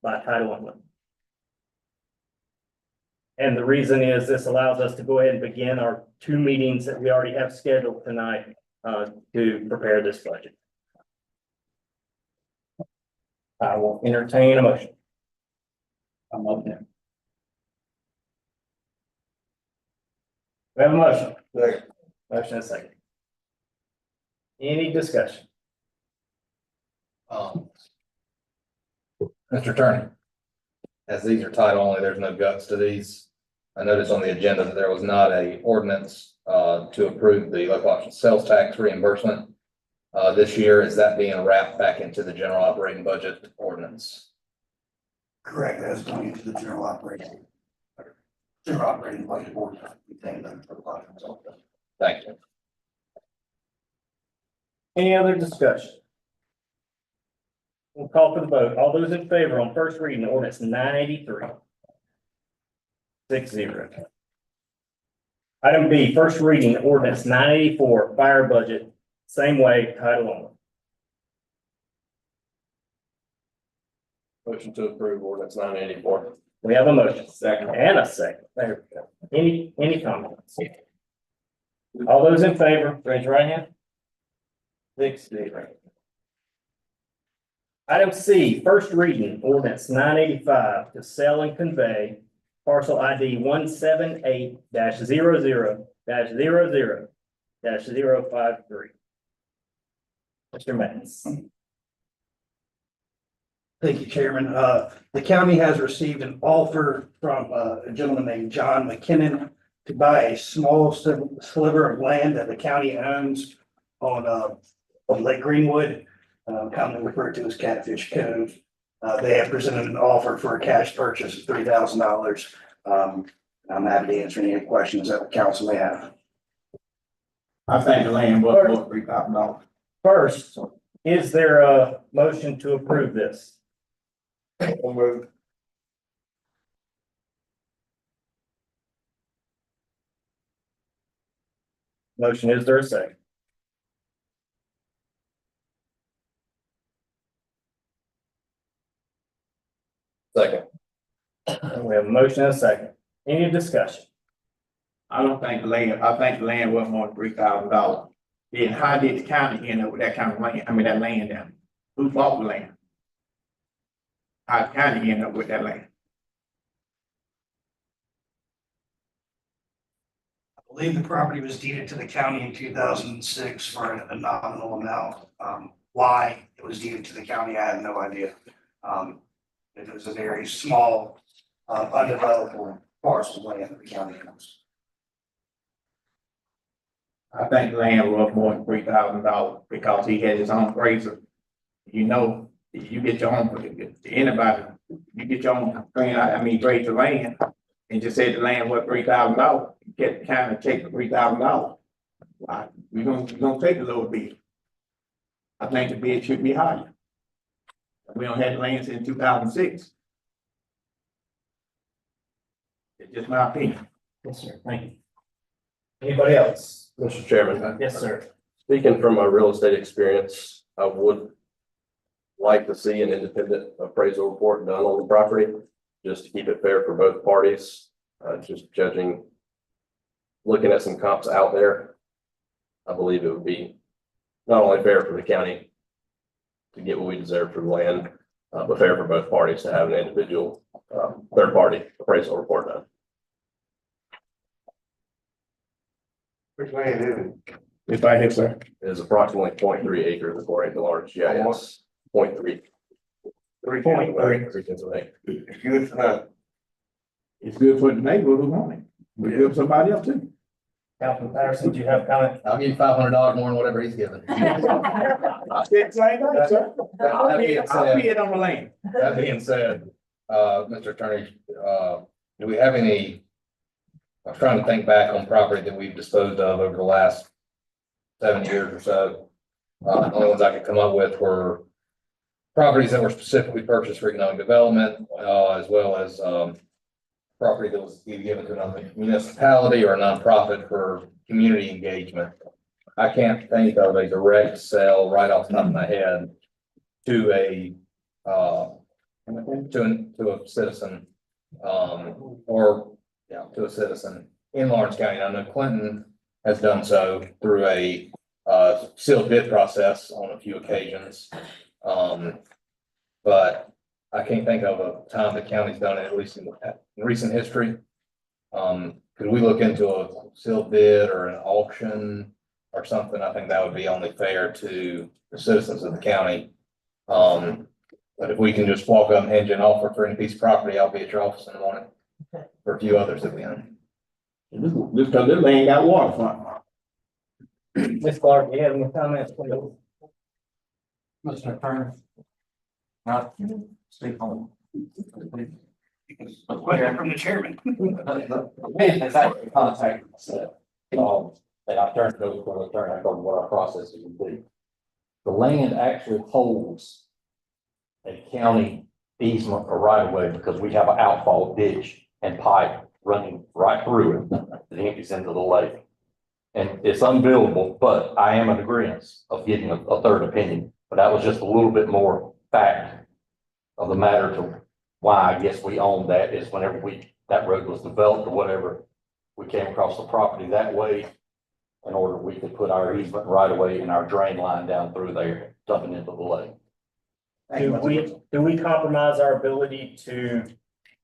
by title only. And the reason is this allows us to go ahead and begin our 2 meetings that we already have scheduled tonight to prepare this budget. I will entertain a motion. I'm up there. We have a motion. Second. Motion and a second. Any discussion? Mr. Attorney, as these are title only, there's no guts to these. I noticed on the agenda that there was not a ordinance to approve the local option sales tax reimbursement this year. Is that being wrapped back into the general operating budget ordinance? Correct, that is going into the general operating budget board. Thank you. Any other discussion? We'll call for the vote. All those in favor on first reading ordinance 983. 6-0. Item B, first reading ordinance 984 fire budget, same way, title only. Motion to approve ordinance 984. We have a motion. Second. And a second. There we go. Any comments? All those in favor, raise your right hand. 6-0. Item C, first reading ordinance 985 to sell and convey parcel ID 178-00-00-053. Mr. Matts. Thank you, Chairman. The county has received an offer from a gentleman named John McKinnon to buy a small sliver of land that the county owns on Lake Greenwood, commonly referred to as Catfish Cove. They have presented an offer for a cash purchase of $3,000. I'm happy to answer any questions that the council may have. I think the land was about $3,000. First, is there a motion to approve this? Motion, is there a second? Second. We have a motion and a second. Any discussion? I don't think the land, I think the land was more than $3,000. Then how did the county end up with that kind of land, that land down? Who bought the land? How the county end up with that land? I believe the property was deeded to the county in 2006 for a nominal amount. Why it was deeded to the county, I have no idea. It was a very small, undeveloped parcel of land that the county owns. I think the land was more than $3,000 because he had his own appraiser. You know, you get your own, anybody, you get your own, grade the land and just say the land was $3,000, get the county take the $3,000. We're gonna take the lower bid. I think the bid should be higher. We don't have the land since 2006. It's just my opinion. Yes, sir. Thank you. Anybody else? Mr. Chairman. Yes, sir. Speaking from my real estate experience, I would like to see an independent appraisal report done on the property, just to keep it fair for both parties. Just judging, looking at some comps out there, I believe it would be not only fair for the county to get what we deserve for the land, but fair for both parties to have an individual, third-party appraisal report done. Which land is it? It's right here, sir. It is approximately 0.3 acres according to large GIS, 0.3. 3.3. It's good for that. It's good for the neighborhood who want it. We give somebody else too. Councilman Patterson, do you have comment? I'll give you $500 more than whatever he's giving. I said the same thing, sir. I'll bid on the land. That being said, Mr. Attorney, do we have any, I was trying to think back on property that we've disposed of over the last 7 years or so. The only ones I could come up with were properties that were specifically purchased for economic development, as well as, property that was either given to another municipality or a nonprofit for community engagement. I can't think of a direct sale right off the top of my head to a, to a citizen, to a citizen in Lawrence County. I know Clinton has done so through a, sealed bid process on a few occasions. But I can't think of a time the county's done it, at least in recent history. Could we look into a sealed bid or an auction or something? I think that would be only fair to the citizens of the county. But if we can just walk up and hand you an offer for any piece of property, I'll be at your office in the morning for a few others that we own. This because this land got waterfront. Ms. Clark, do you have any comments? Mr. Attorney. Not speak on. A question from the chairman. The man has actually contacted myself, and I turned it over to the attorney, I told him what our process would be. The land actually holds a county easement or right of way because we have an outfall ditch and pipe running right through it that empties into the lake. And it's unbuildable, but I am in agreement of getting a third opinion, but that was just a little bit more fact of the matter to why I guess we own that is whenever that road was developed or whatever, we came across the property that way in order we could put our easement right away and our drain line down through there, dumping into the lake. Do we compromise our ability to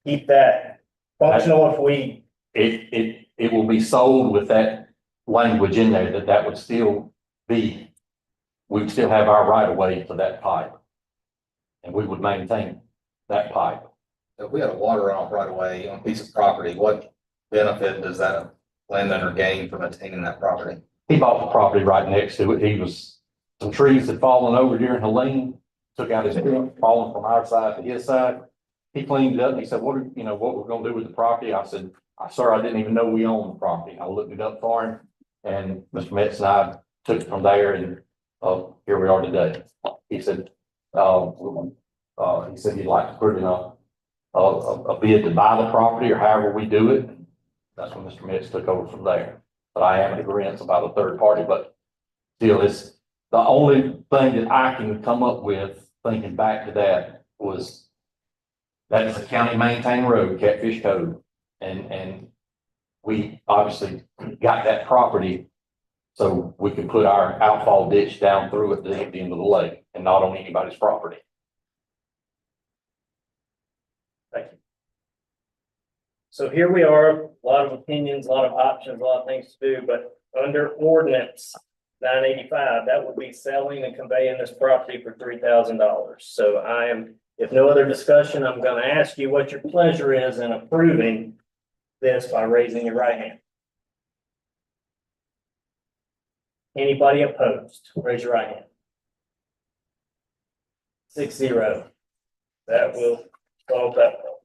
keep that functional if we? It will be sold with that language in there that would still be, we'd still have our right of way to that pipe. And we would maintain that pipe. If we had a water runoff right away on a piece of property, what benefit does that landowner gain from maintaining that property? He bought the property right next to it. Some trees had fallen over during Helene, took out his trunk, falling from our side to his side. He cleaned it up and he said, what we're gonna do with the property? I said, sir, I didn't even know we owned the property. I looked it up for him and Mr. Metz and I took it from there and here we are today. He said, he'd like to put in a bid to buy the property or however we do it. That's when Mr. Metz took over from there. but I am in agreement about a third party, but still, it's the only thing that I can come up with, thinking back to that, was that is a county maintained road, Catfish Cove, and we obviously got that property so we could put our outfall ditch down through at the end of the lake and not on anybody's property. Thank you. So here we are, a lot of opinions, a lot of options, a lot of things to do, but under ordinance 985, that would be selling and conveying this property for $3,000. So I am, if no other discussion, I'm going to ask you what your pleasure is in approving this by raising your right hand. Anybody opposed? Raise your right hand. 6-0. That will solve that problem.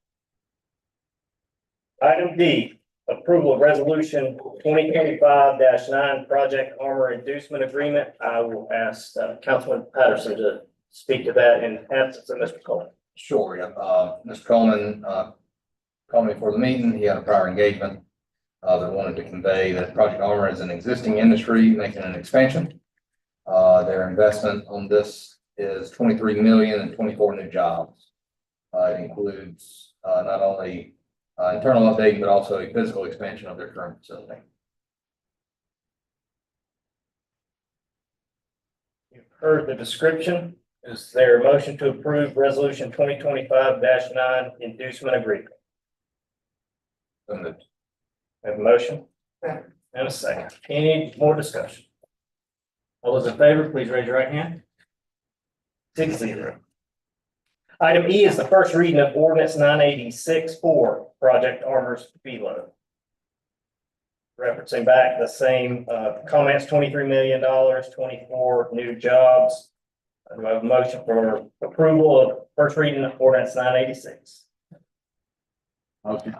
Item D, approval of resolution 2025-9 Project Armor Inducement Agreement. I will ask Councilman Patterson to speak to that in absence of Mr. Coleman. Sure, yeah. Mr. Coleman, called me for the meeting. He had a prior engagement, that wanted to convey that Project Armor is an existing industry making an expansion. Their investment on this is 23 million and 24 new jobs. It includes, not only internal updating, but also a physical expansion of their current facility. You've heard the description. Is there a motion to approve resolution 2025-9 inducement agreement? So moved. Have a motion? And a second. Any more discussion? All those in favor, please raise your right hand. 6-0. Item E is the first reading of ordinance 986-4, Project Armor's Philo. Referencing back the same comments, $23 million, 24 new jobs. I have a motion for approval of first reading of ordinance 986. Okay.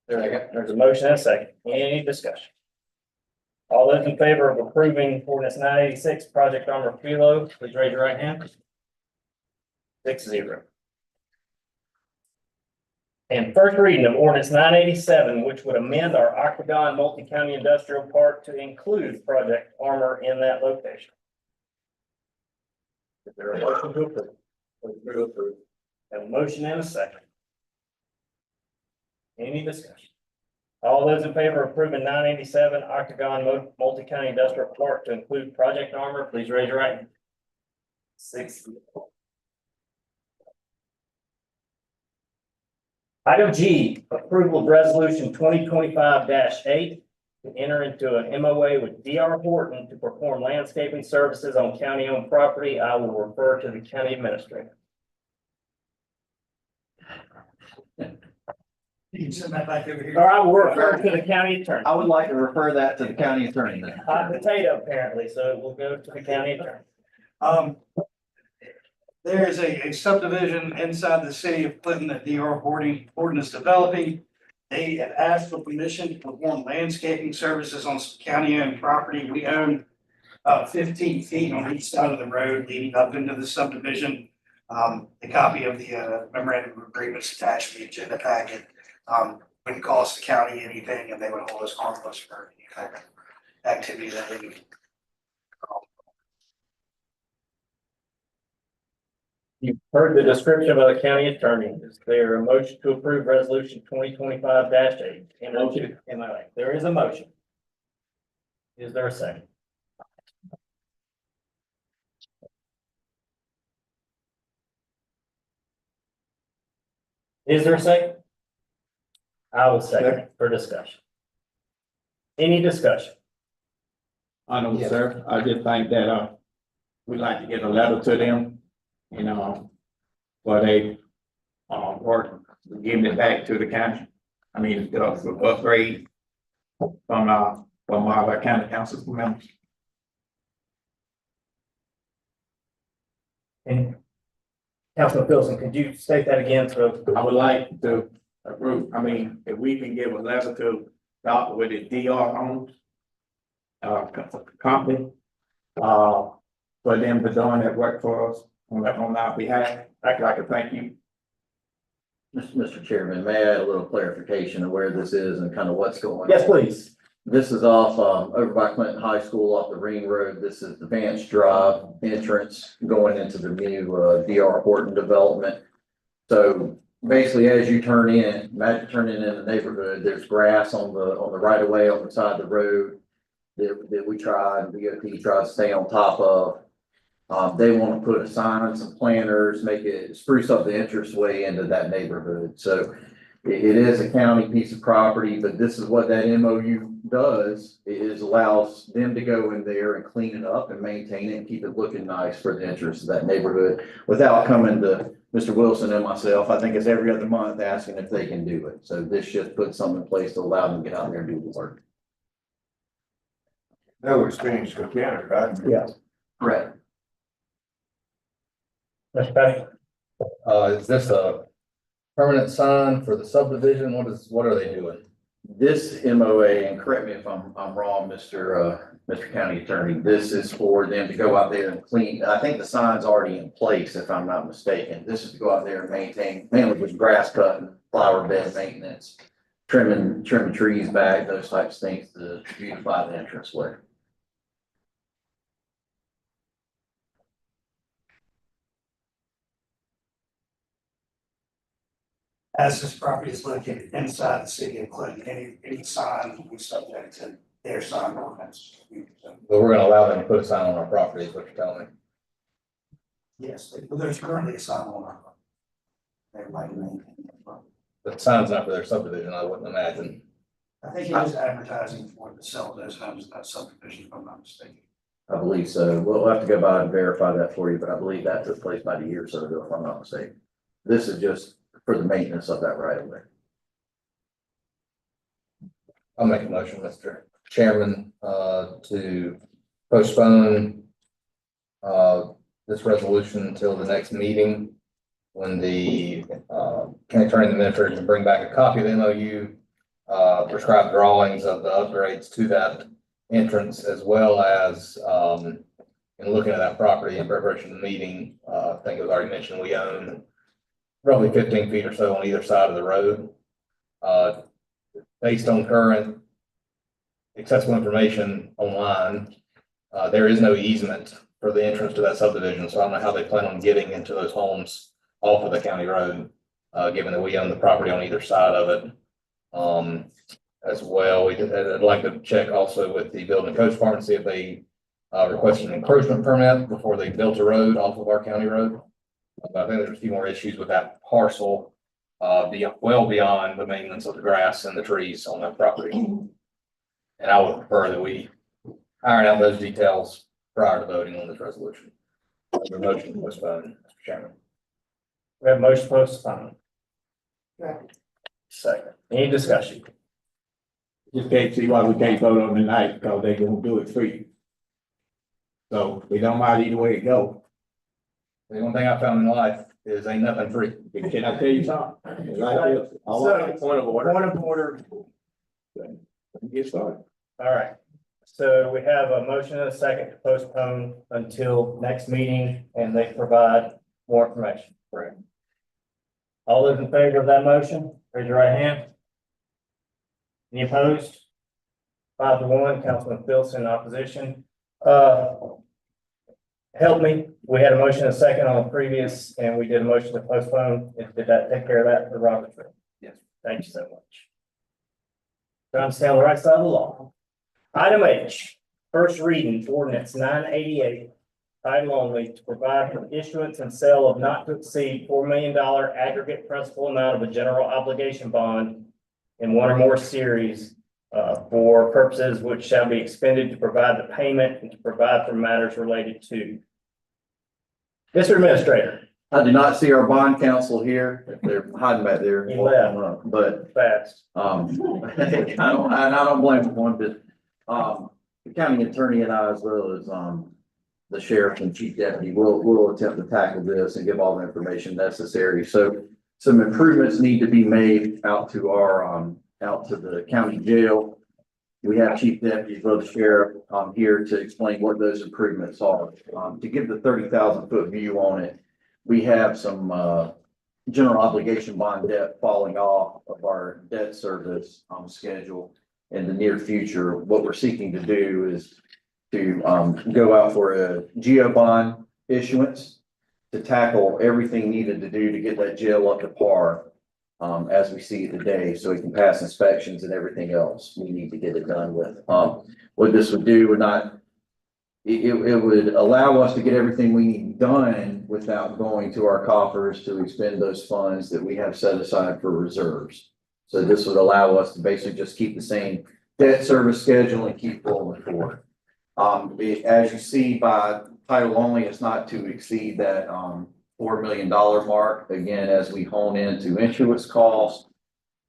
There's a motion and a second. Any discussion? All those in favor of approving ordinance 986, Project Armor Philo, please raise your right hand. 6-0. And first reading of ordinance 987, which would amend our Octagon Multi-County Industrial Park to include Project Armor in that location. Is there a motion to approve? To approve. Have a motion and a second. Any discussion? All those in favor of approving 987 Octagon Multi-County Industrial Park to include Project Armor, please raise your right hand. 6. Item G, approval of resolution 2025-8 to enter into an MOA with DR Horton to perform landscaping services on county-owned property. I will refer to the county administrator. You can send that back over here. Or I will refer to the county attorney. I would like to refer that to the county attorney then. Hot potato apparently, so it will go to the county attorney. There is a subdivision inside the city of Clinton that DR Horton is developing. They have asked for permission to perform landscaping services on some county-owned property. We own 15 feet on each side of the road leading up into the subdivision. A copy of the memorandum of agreements attached to the agenda packet. Wouldn't cost the county anything, and they would hold us harmless for any kind of activity that they do. You've heard the description by the county attorney. Is there a motion to approve resolution 2025-8? Motion. There is a motion. Is there a second? Is there a second? I will second for discussion. Any discussion? I know, sir. I just think that, we'd like to get a letter to them, you know, where they, work, giving it back to the county. I mean, upgrade from our county council members. And Councilman Pilson, could you state that again? So I would like to approve, I mean, if we can give a letter to Dr. with the DR Homes company, for them to doing that work for us on our behalf, I'd like to thank you. Mr. Chairman, may I add a little clarification of where this is and kind of what's going on? Yes, please. This is off, over by Clinton High School off the Ring Road. This is the Vance Drive entrance going into the new, DR Horton development. So basically, as you turn in, imagine turning in the neighborhood, there's grass on the right of way on the side of the road that we tried, DOT tried to stay on top of. They want to put a sign, some planters, make it spruce up the entranceway into that neighborhood. So it is a county piece of property, but this is what that MOU does, is allows them to go in there and clean it up and maintain it and keep it looking nice for the entrance of that neighborhood without coming to Mr. Wilson and myself. I think it's every other month asking if they can do it. So this just puts something in place to allow them to get out there and do the work. No experience with county, right? Yeah. Correct. Mr. Petty? Is this a permanent sign for the subdivision? What are they doing? This MOA, and correct me if I'm wrong, Mr. County Attorney, this is for them to go out there and clean. I think the sign's already in place, if I'm not mistaken. This is to go out there and maintain, mainly with grass cutting, flower bed maintenance, trimming trees back, those types of things to beautify the entranceway. As this property is located inside the city of Clinton, any sign will be subject to their sign ordinance. But we're gonna allow them to put a sign on our property, is what you're telling me. Yes, but there's currently a sign on our. Everybody maintain that property. The sign's not for their subdivision, I wouldn't imagine. I think it is advertising for the sale of those homes, that subdivision, if I'm not mistaken. I believe so. We'll have to go by and verify that for you, but I believe that took place about a year or so ago, if I'm not mistaken. This is just for the maintenance of that right of way. I'll make a motion, Mr. Chairman, to postpone this resolution until the next meeting, when the county attorney and the administrator can bring back a copy of the MOU, prescribed drawings of the upgrades to that entrance, as well as in looking at that property in preparation of the meeting, I think it was already mentioned, we own roughly 15 feet or so on either side of the road. Based on current accessible information online, there is no easement for the entrance to that subdivision, so I don't know how they plan on getting into those homes off of the county road, given that we own the property on either side of it. As well, I'd like to check also with the building and code department, see if they requested an encroachment permit before they built a road off of our county road. I think there's a few more issues with that parcel, well beyond the maintenance of the grass and the trees on that property. And I would prefer that we iron out those details prior to voting on this resolution. The motion to postpone, Mr. Chairman. We have motion postponed. Second, any discussion? Just can't see why we can't vote on tonight, because they gonna do it free. So we don't mind either way it go. The one thing I found in life is ain't nothing free. Can I tell you something? Right here. Point of order. Point of order. Get started. All right. So we have a motion and a second to postpone until next meeting, and they provide more information. Correct. All those in favor of that motion, raise your right hand. Any opposed? 5-1, Councilman Philson in opposition. Help me, we had a motion and a second on the previous, and we did a motion to postpone. Did that take care of that for Robert's rule? Yes. Thank you so much. Trying to stay on the right side of the law. Item H, first reading ordinance 988, title only, to provide for issuance and sale of not to exceed $4 million aggregate principal amount of a general obligation bond in one or more series for purposes which shall be expended to provide the payment and to provide for matters related to. Mr. Administrator. I do not see our bond counsel here. They're hiding back there. He left. But Fast. I don't blame them one bit. The county attorney and I, as well as the sheriff and chief deputy, will attempt to tackle this and give all the information necessary. So some improvements need to be made out to our out to the county jail. We have chief deputy, as well as the sheriff here to explain what those improvements are. To give the 30,000 foot view on it, we have some general obligation bond debt falling off of our debt service, schedule in the near future. What we're seeking to do is to, go out for a geo bond issuance to tackle everything needed to do to get that jail up to par, as we see it today, so it can pass inspections and everything else we need to get it done with. What this would do would not, it would allow us to get everything we need done without going to our coffers to expend those funds that we have set aside for reserves. So this would allow us to basically just keep the same debt service schedule and keep rolling forward. As you see by title only, it's not to exceed that, $4 million mark. Again, as we hone into issuance costs,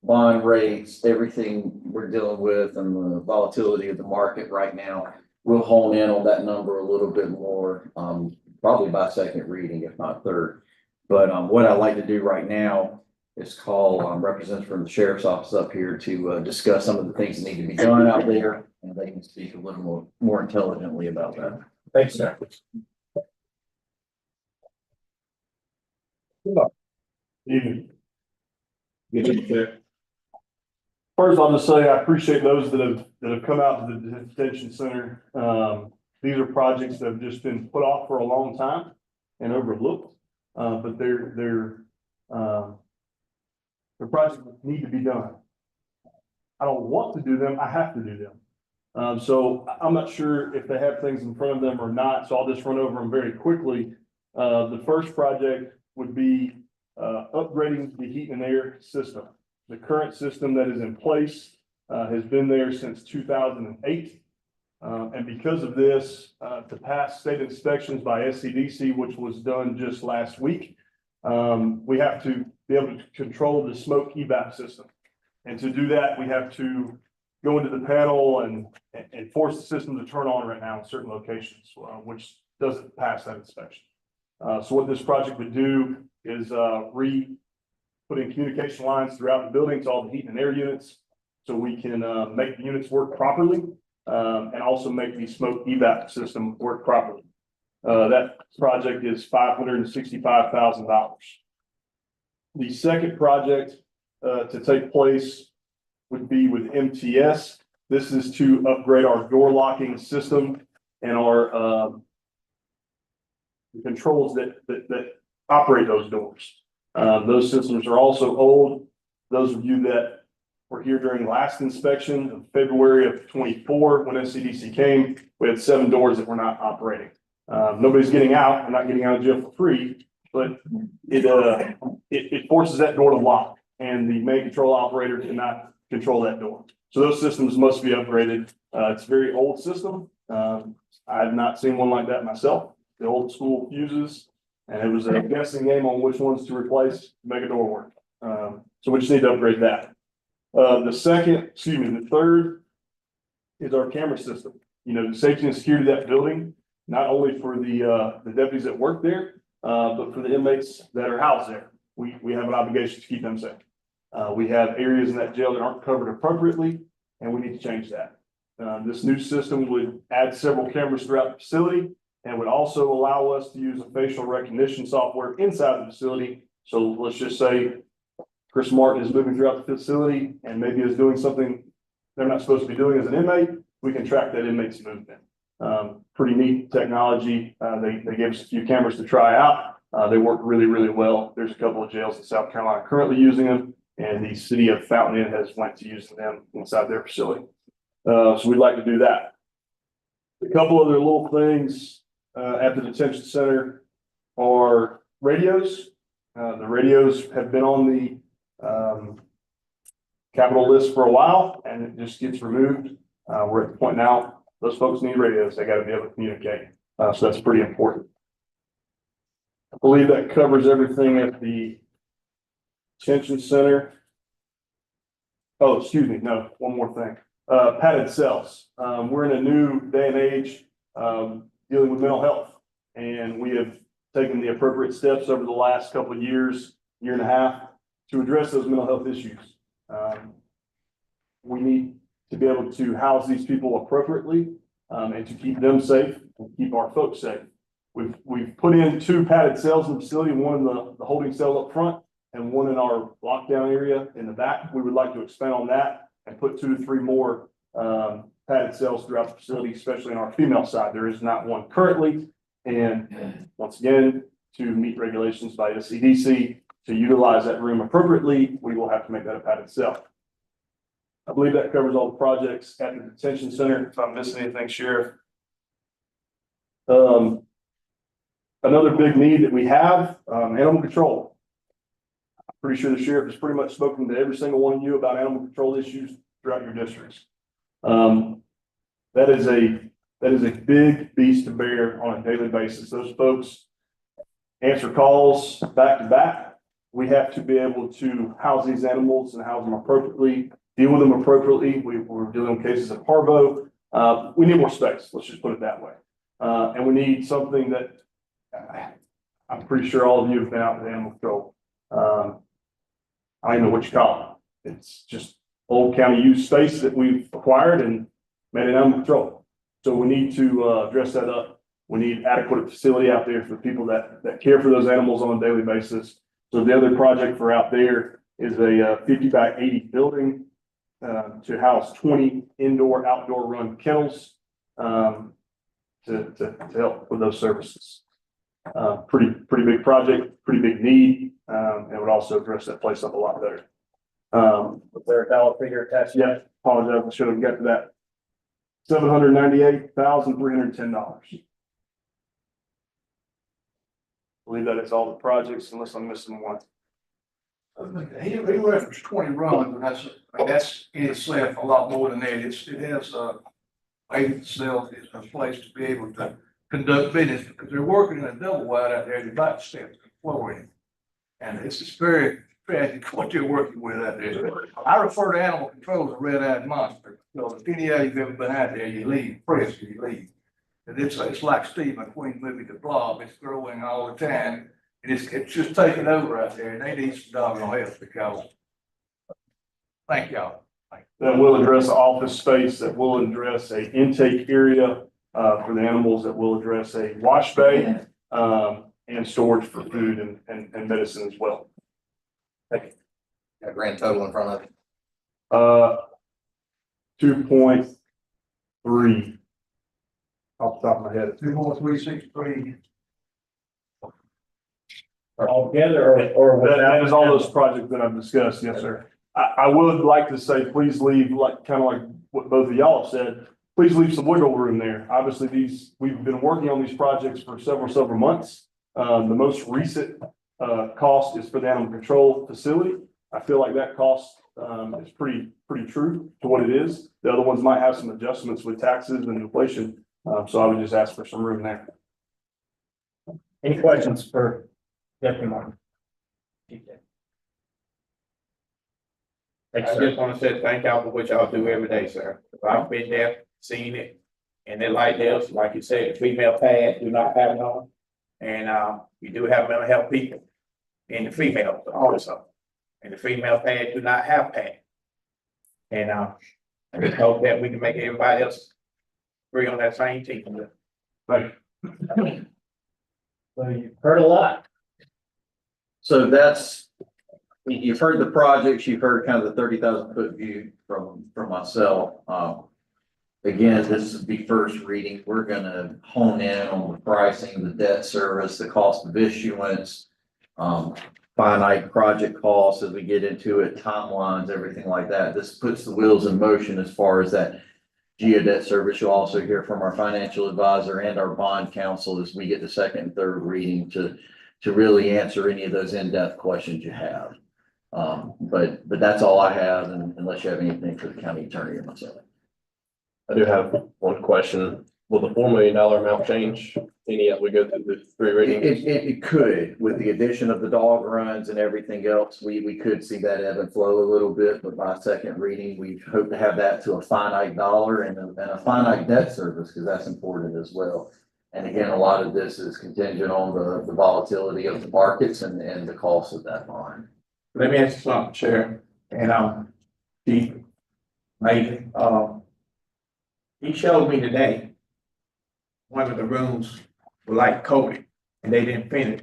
bond rates, everything we're dealing with and the volatility of the market right now, we'll hone in on that number a little bit more, probably by second reading, if not third. But, what I'd like to do right now is call, representatives from the sheriff's office up here to, discuss some of the things that need to be done out there. And they can speak a little more intelligently about that. Thanks, sir. Evening. First, I'll just say I appreciate those that have come out to the detention center. These are projects that have just been put off for a long time and overlooked. But they're projects that need to be done. I don't want to do them, I have to do them. So I'm not sure if they have things in front of them or not, so I'll just run over them very quickly. The first project would be upgrading the heat and air system. The current system that is in place has been there since 2008. And because of this, to pass state inspections by SCDC, which was done just last week, we have to be able to control the smoke evap system. And to do that, we have to go into the panel and force the system to turn on right now in certain locations, which doesn't pass that inspection. So what this project would do is put in communication lines throughout the building to all the heat and air units, so we can make the units work properly, and also make the smoke evap system work properly. That project is $565,000. The second project to take place would be with MTS. This is to upgrade our door locking system and our the controls that operate those doors. Those systems are also old. Those of you that were here during the last inspection of February of 24, when SCDC came, we had 7 doors that were not operating. Nobody's getting out. I'm not getting out of jail for free, but it forces that door to lock, and the main control operator cannot control that door. So those systems must be upgraded. It's a very old system. I have not seen one like that myself. The old school fuses, and it was a guessing game on which ones to replace to make a door work. So we just need to upgrade that. The third is our camera system. You know, the safety and security of that building, not only for the deputies that work there, but for the inmates that are housed there. We have an obligation to keep them safe. We have areas in that jail that aren't covered appropriately, and we need to change that. This new system would add several cameras throughout the facility, and would also allow us to use a facial recognition software inside the facility. So let's just say Chris Martin is moving throughout the facility and maybe is doing something they're not supposed to be doing as an inmate. We can track that inmate's movement. Pretty neat technology. They gave us a few cameras to try out. They work really, really well. There's a couple of jails in South Carolina currently using them, and the city of Fountain Inn has went to using them inside their facility. So we'd like to do that. A couple other little things at the detention center are radios. The radios have been on the capital list for a while, and it just gets removed. We're at the point now, those folks need radios. They got to be able to communicate. So that's pretty important. I believe that covers everything at the detention center. Oh, excuse me. No, one more thing. Padded cells. We're in a new day and age dealing with mental health, and we have taken the appropriate steps over the last couple of years, year and a half, to address those mental health issues. We need to be able to house these people appropriately, and to keep them safe and keep our folks safe. We've put in 2 padded cells in the facility, one in the holding cell up front and one in our lockdown area in the back. We would like to expand on that and put 2 to 3 more padded cells throughout the facility, especially on our female side. There is not one currently. And once again, to meet regulations by SCDC, to utilize that room appropriately, we will have to make that a padded cell. I believe that covers all the projects at the detention center. If I'm missing anything, Sheriff. Another big need that we have, animal control. I'm pretty sure the sheriff has pretty much spoken to every single one of you about animal control issues throughout your districts. That is a big beast to bear on a daily basis. Those folks answer calls back to back. We have to be able to house these animals and house them appropriately, deal with them appropriately. We're dealing with cases of parvo. We need more space. Let's just put it that way. And we need something that I'm pretty sure all of you have been out with animal control. I don't even know what you call it. It's just old county use space that we've acquired and made an animal control. So we need to dress that up. We need adequate facility out there for people that care for those animals on a daily basis. So the other project for out there is a 50 by 80 building to house 20 indoor, outdoor run kennels to help with those services. Pretty big project, pretty big need, and would also dress that place up a lot better. Was there a dollar figure attached? Yeah, apologize, I should have got to that. $798,310. I believe that is all the projects, unless I'm missing one. He referenced 20 runs, and that's in itself a lot more than that. It has, itself is a place to be able to conduct business, because they're working in a double wide out there, they're about to step forward. And it's just very tragic what they're working with out there. I refer to animal control as a red-eyed monster. So if any of you've ever been out there, you leave, press, you leave. And it's like Steve McQueen's movie, The Blob. It's growing all the time. And it's just taking over out there. And they need some doggone help because. Thank y'all. That will address office space, that will address a intake area for the animals, that will address a wash bay and storage for food and medicine as well. Got a grand total in front of it. 2.3 off the top of my head. 2.363. All together or That is all those projects that I've discussed. Yes, sir. I would like to say, please leave, like, kind of like what both of y'all have said, please leave some wiggle room there. Obviously, we've been working on these projects for several months. The most recent cost is for the animal control facility. I feel like that cost is pretty true to what it is. The other ones might have some adjustments with taxes and inflation. So I would just ask for some room there. Any questions for Deputy Martin? I just want to say thank y'all for what y'all do every day, sir. I've been there, seen it. And then like this, like you said, the female pad do not have it on. And we do have mental health people in the female also. And the female pad do not have pad. And I just hope that we can make everybody else agree on that same team. Thank you. So you've heard a lot. So you've heard the projects, you've heard kind of the 30,000 foot view from myself. Again, this is the first reading. We're gonna hone in on the pricing, the debt service, the cost of issuance, finite project costs as we get into it, timelines, everything like that. This puts the wheels in motion as far as that geodebt service. You'll also hear from our financial advisor and our bond counsel as we get the second and third reading to really answer any of those in-depth questions you have. But that's all I have, unless you have anything for the county attorney or myself. I do have one question. Will the $4 million amount change any as we go through the 3 readings? It could, with the addition of the dog runs and everything else, we could see that ebb and flow a little bit, but by second reading, we hope to have that to a finite dollar and a finite debt service, because that's important as well. And again, a lot of this is contingent on the volatility of the markets and the cost of that bond. Let me ask you something, Chair, and Chief, maybe, he showed me today one of the rooms were like coated and they didn't finish.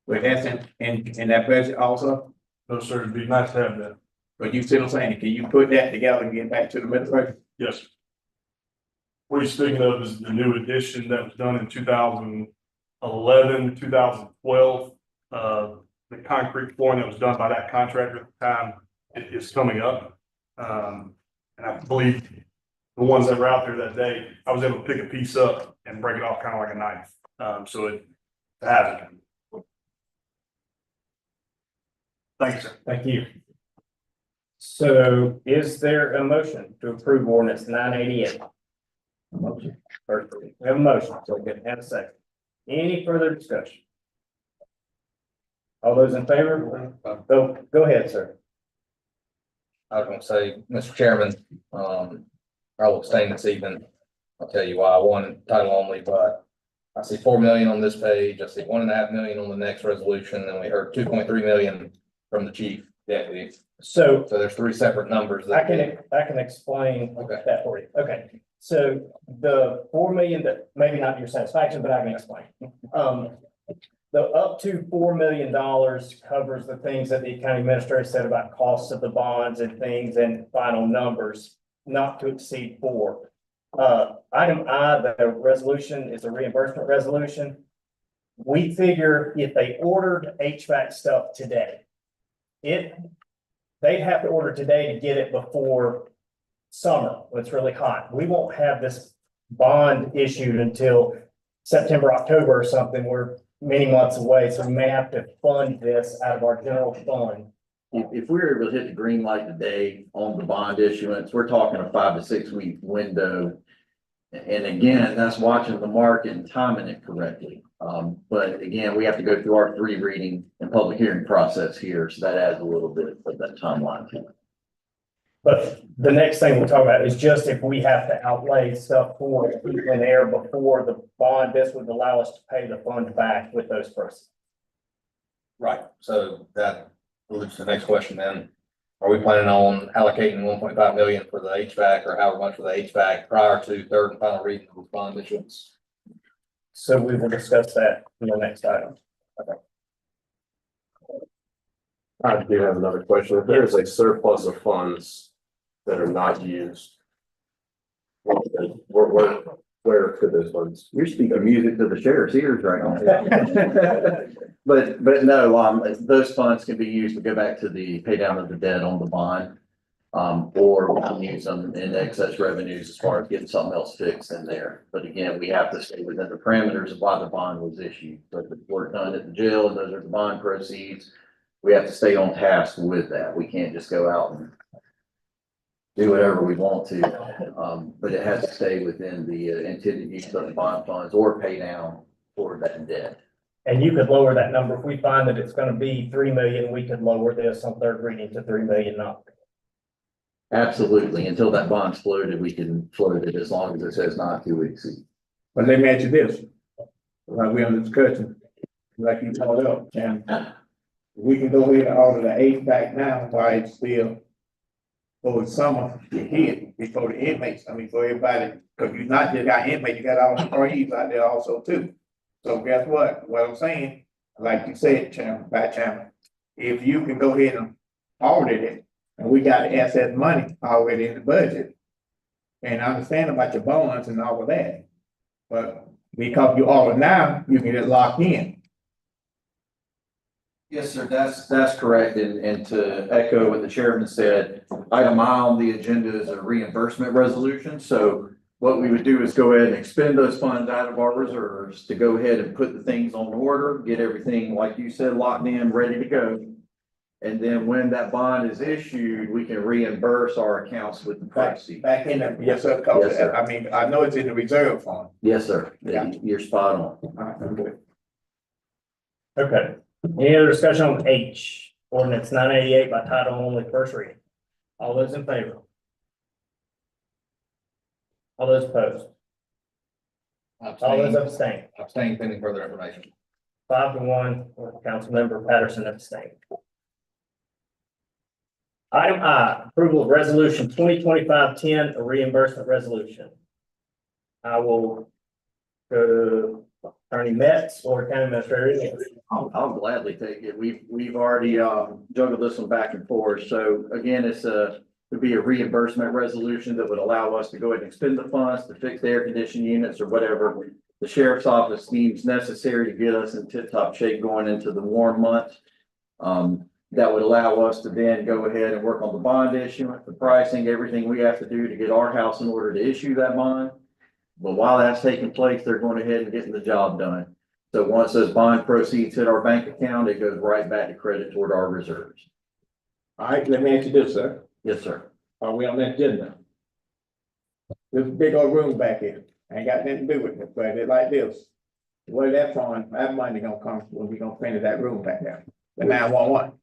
But that's in that budget also, No, sir, it'd be nice to have that. but you still saying, can you put that together and get back to the middle budget? Yes. What you're speaking of is the new addition that was done in 2011, 2012. The concrete flooring that was done by that contractor at the time is coming up. And I believe the ones that were out there that day, I was able to pick a piece up and break it off kind of like a knife. So it has it. Thank you, sir. Thank you. So is there a motion to approve ordinance 988? Motion. First reading. We have a motion, so we can have a second. Any further discussion? All those in favor? Go ahead, sir. I was gonna say, Mr. Chairman, I will abstain this evening. I'll tell you why. I wanted title only, but I see 4 million on this page. I see 1.5 million on the next resolution, and we heard 2.3 million from the chief deputy. So So there's 3 separate numbers. I can explain Okay. that for you. Okay, so the 4 million, that maybe not to your satisfaction, but I can explain. The up to $4 million covers the things that the county administrator said about costs of the bonds and things and final numbers, not to exceed 4. Item I, the resolution is a reimbursement resolution. We figure if they ordered HVAC stuff today, they'd have to order today to get it before summer, when it's really hot. We won't have this bond issued until September, October or something. We're many months away, so we may have to fund this out of our general fund. If we were able to hit the green light today on the bond issuance, we're talking a 5 to 6 week window. And again, that's watching the market and timing it correctly. But again, we have to go through our 3 reading and public hearing process here, so that adds a little bit of that timeline to it. But the next thing we'll talk about is just if we have to outlay stuff for it in there before the bond, this would allow us to pay the fund back with those proceeds. Right, so that alludes to the next question then. Are we planning on allocating 1.5 million for the HVAC or however much for the HVAC prior to third and final reading of the bond issuance? So we will discuss that in the next item. I do have another question. If there's a surplus of funds that are not used, where could those funds? You're speaking music to the sheriff's ears right now. But no, those funds can be used to go back to the pay down of the debt on the bond. Or we can use them in excess revenues as far as getting something else fixed in there. But again, we have to stay within the parameters of why the bond was issued. So if the work done at the jail, and those are the bond proceeds, we have to stay on task with that. We can't just go out and do whatever we want to. But it has to stay within the intended use of the bond funds or pay down for that debt. And you could lower that number. If we find that it's gonna be 3 million, we could lower this on third reading to 3 million, not. Absolutely. Until that bond's floated, we can float it as long as it says not to exceed. But let me ask you this, while we're on discussion, like you brought up, and we can go ahead and order the HVAC now while it's still for the summer to hit before the inmates, for everybody, because you not just got inmates, you got all the employees out there also too. So guess what? What I'm saying, like you said, Chairman, if you can go ahead and audit it, and we got excess money already in the budget. And I understand about your bonds and all of that, but because you order now, you can just lock in. Yes, sir, that's correct. And to echo what the chairman said, item I on the agenda is a reimbursement resolution. So what we would do is go ahead and expend those funds out of our reserves to go ahead and put the things on order, get everything, like you said, locked in, ready to go. And then when that bond is issued, we can reimburse our accounts with the proceeds. Back in there, yes, sir, Yes, sir. I know it's in the reserve fund. Yes, sir. Yeah. You're spot on. All right, I'm good. Okay. Any other discussion on H, ordinance 988 by title only, first reading? All those in favor? All those opposed? All those abstain? Abstain pending further information. 5-1, with Councilmember Patterson abstaining. Item I, approval of resolution 2025-10, a reimbursement resolution. I will Attorney Metz or County Administrator. I'll gladly take it. We've already, juggled this one back and forth. So again, would be a reimbursement resolution that would allow us to go ahead and expend the funds to fix the air conditioning units or whatever the sheriff's office deems necessary to get us in tip-top shape going into the warm months. That would allow us to then go ahead and work on the bond issuance, the pricing, everything we have to do to get our house in order to issue that bond. But while that's taking place, they're going ahead and getting the job done. So once those bond proceeds hit our bank account, it goes right back to credit toward our reserves. All right, let me ask you this, sir. Yes, sir. Are we on that agenda? There's a big old room back here. Ain't got nothing to do with it, but it's like this. Where that fund, that money gonna come when we gonna finish that room back there? The 911.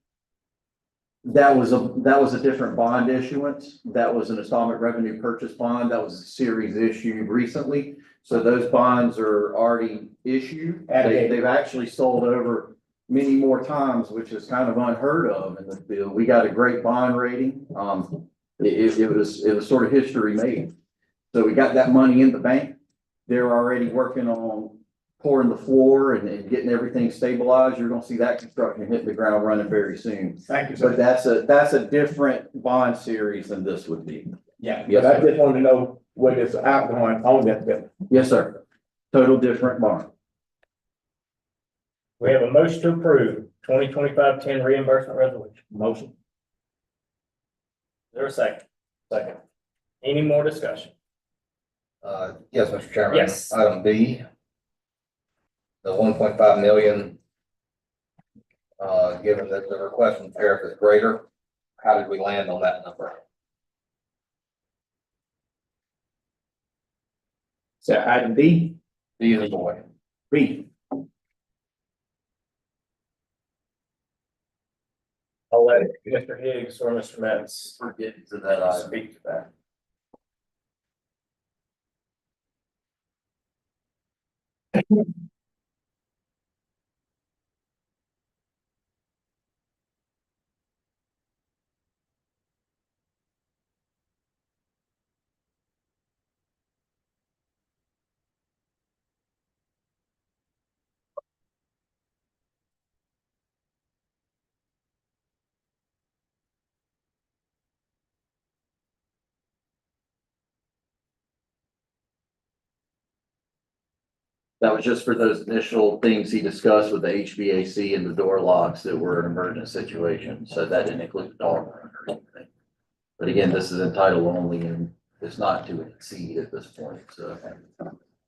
That was a different bond issuance. That was an installment revenue purchase bond. That was a series issued recently. So those bonds are already issued. They've actually sold over many more times, which is kind of unheard of in the field. We got a great bond rating. It was sort of history made. So we got that money in the bank. They're already working on pouring the floor and getting everything stabilized. You're gonna see that construction hit the ground running very soon. Thank you, sir. But that's a different bond series than this would be. Yeah, Yes, but I sir. just want to know what is outgoing on that bill. Yes, sir. Total different bond. We have a motion to approve 2025-10 reimbursement resolution. Motion. Is there a second? Second. Any more discussion? Yes, Mr. Chairman. Yes. Item B. The 1.5 million. Given that the request from tariff is greater, how did we land on that number? So item D, B is a boy. B. I'll let Mr. Higgs or Mr. Metz We're getting to that item. speak to that. That was just for those initial things he discussed with the HVAC and the door locks that were an emergent situation. So that didn't include the dog run or anything. But again, this is entitled only and it's not to exceed at this point, so.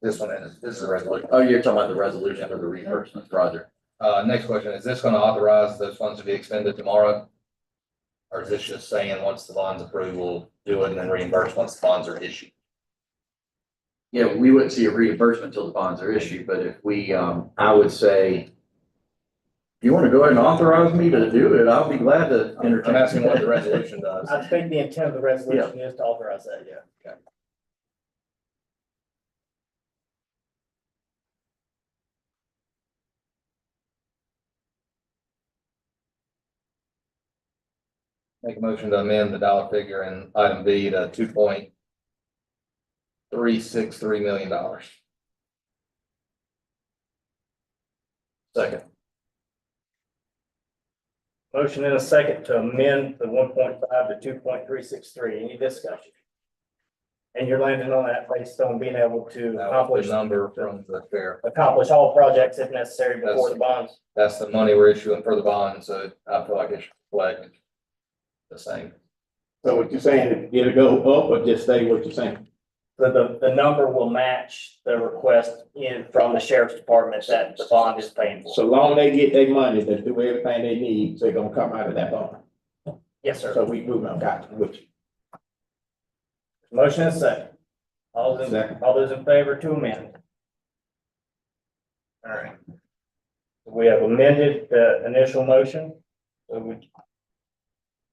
This is a resolution. Oh, you're talking about the resolution of the reimbursement, Roger. Next question, is this gonna authorize those funds to be expended tomorrow? Or is this just saying, once the bond's approved, we'll do it and then reimburse once the bonds are issued? Yeah, we wouldn't see a reimbursement until the bonds are issued, but if we, I would say, if you want to go ahead and authorize me to do it, I'll be glad to entertain. I'm asking what the resolution does. I think the intent of the resolution is to authorize that, yeah. Okay. Make a motion to amend the dollar figure in item B to $2.363 million. Second. Motion and a second to amend the 1.5 to 2.363. Any discussion? And you're landing on that based on being able to That was accomplish the number from the fair. accomplish all projects if necessary before the bonds. That's the money we're issuing for the bond, so I feel like it should reflect the same. So what you're saying, it'll go up or just stay what you're saying? The number will match the request in from the sheriff's department that the bond is paying for. So long they get their money, they do everything they need, so they're gonna come out of that bond. Yes, sir. So we move on, got you, which, Motion and a second. All those in favor to amend? All right. We have amended the initial motion. So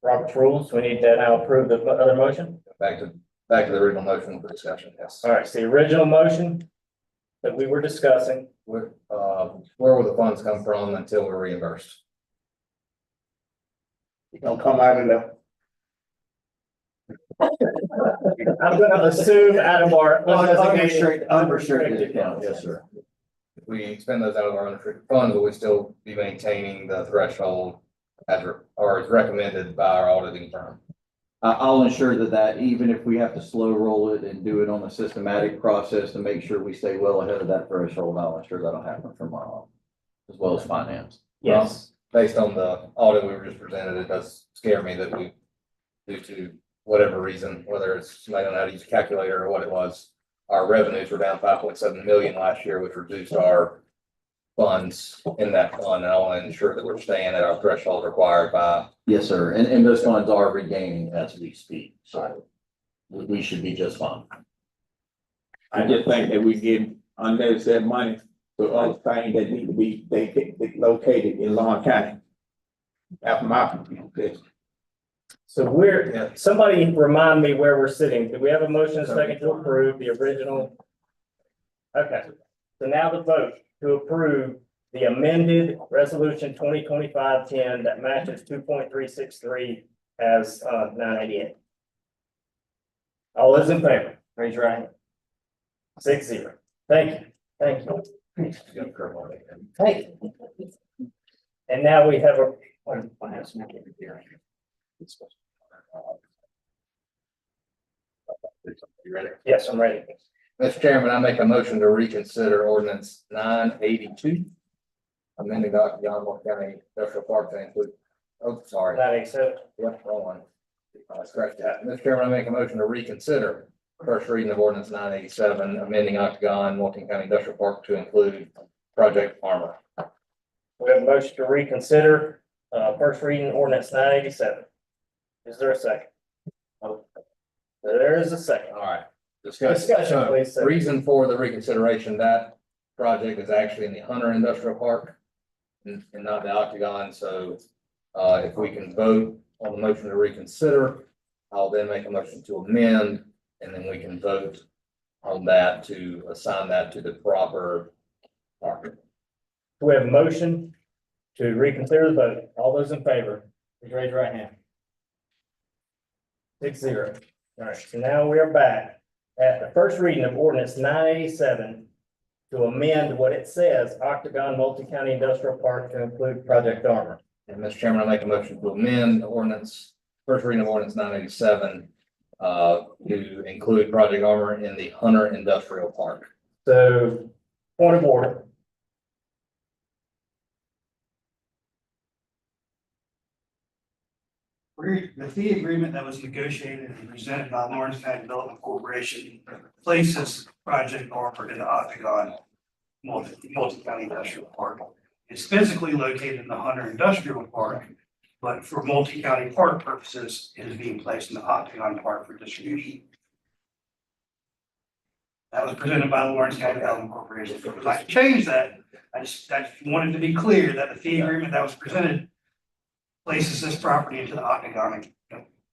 Robert's rules, we need to now approve the other motion. Back to the original motion for discussion, yes. All right, so the original motion that we were discussing. Where will the funds come from until we're reimbursed? it's gonna come out of the, I'm gonna assume out of our Unrestricted account, yes, sir. if we spend those out of our unrestricted funds, will we still be maintaining the threshold or as recommended by our auditing firm? I'll ensure that even if we have to slow roll it and do it on a systematic process to make sure we stay well ahead of that threshold, I'll ensure that'll happen from my office, as well as finance. Yes. Based on the audit we were just presented, it does scare me that we, due to whatever reason, whether it's somebody don't know how to use a calculator or what it was, our revenues were down 5.7 million last year, which reduced our funds in that fund, and I want to ensure that we're staying at our threshold required by. Yes, sir. And those funds are regaining as we speak, so we should be just fine. I just think that we get unnecessary money for other things that need to be, they located in Lawrence County. After my, So somebody remind me where we're sitting. Do we have a motion and a second to approve the original? Okay, so now the vote to approve the amended resolution 2025-10 that matches 2.363 as 988. All those in favor, raise your hand. 6-0. Thank you, thank you. Thank you. And now we have You ready? yes, I'm ready. Mr. Chairman, I make a motion to reconsider ordinance 982. Amending the Octagon County Industrial Park to include, oh, sorry. 987. Yep, wrong one. Scratch that. Mr. Chairman, I make a motion to reconsider first reading of ordinance 987, amending Octagon County Industrial Park to include Project Armor. We have a motion to reconsider, first reading ordinance 987. Is there a second? There is a second. All right. Discussion, Discussion, please, sir. reason for the reconsideration, that project is actually in the Hunter Industrial Park and not the Octagon, so if we can vote on the motion to reconsider, I'll then make a motion to amend, and then we can vote on that to assign that to the proper park. We have a motion to reconsider the vote. All those in favor, please raise your right hand. 6-0. All right, so now we are back at the first reading of ordinance 987 to amend what it says, Octagon Multi-County Industrial Park to include Project Armor. And Mr. Chairman, I make a motion to amend the ordinance, first reading of ordinance 987 to include Project Armor in the Hunter Industrial Park. So, point of order. The fee agreement that was negotiated and presented by Lawrence County Development Corporation places Project Armor in the Octagon multi-county industrial park. It's physically located in the Hunter Industrial Park, but for multi-county park purposes, it is being placed in the Octagon Park for distribution. That was presented by the Lawrence County Development Corporation. If we would like to change that, I just wanted to be clear that the fee agreement that was presented places this property into the Octagon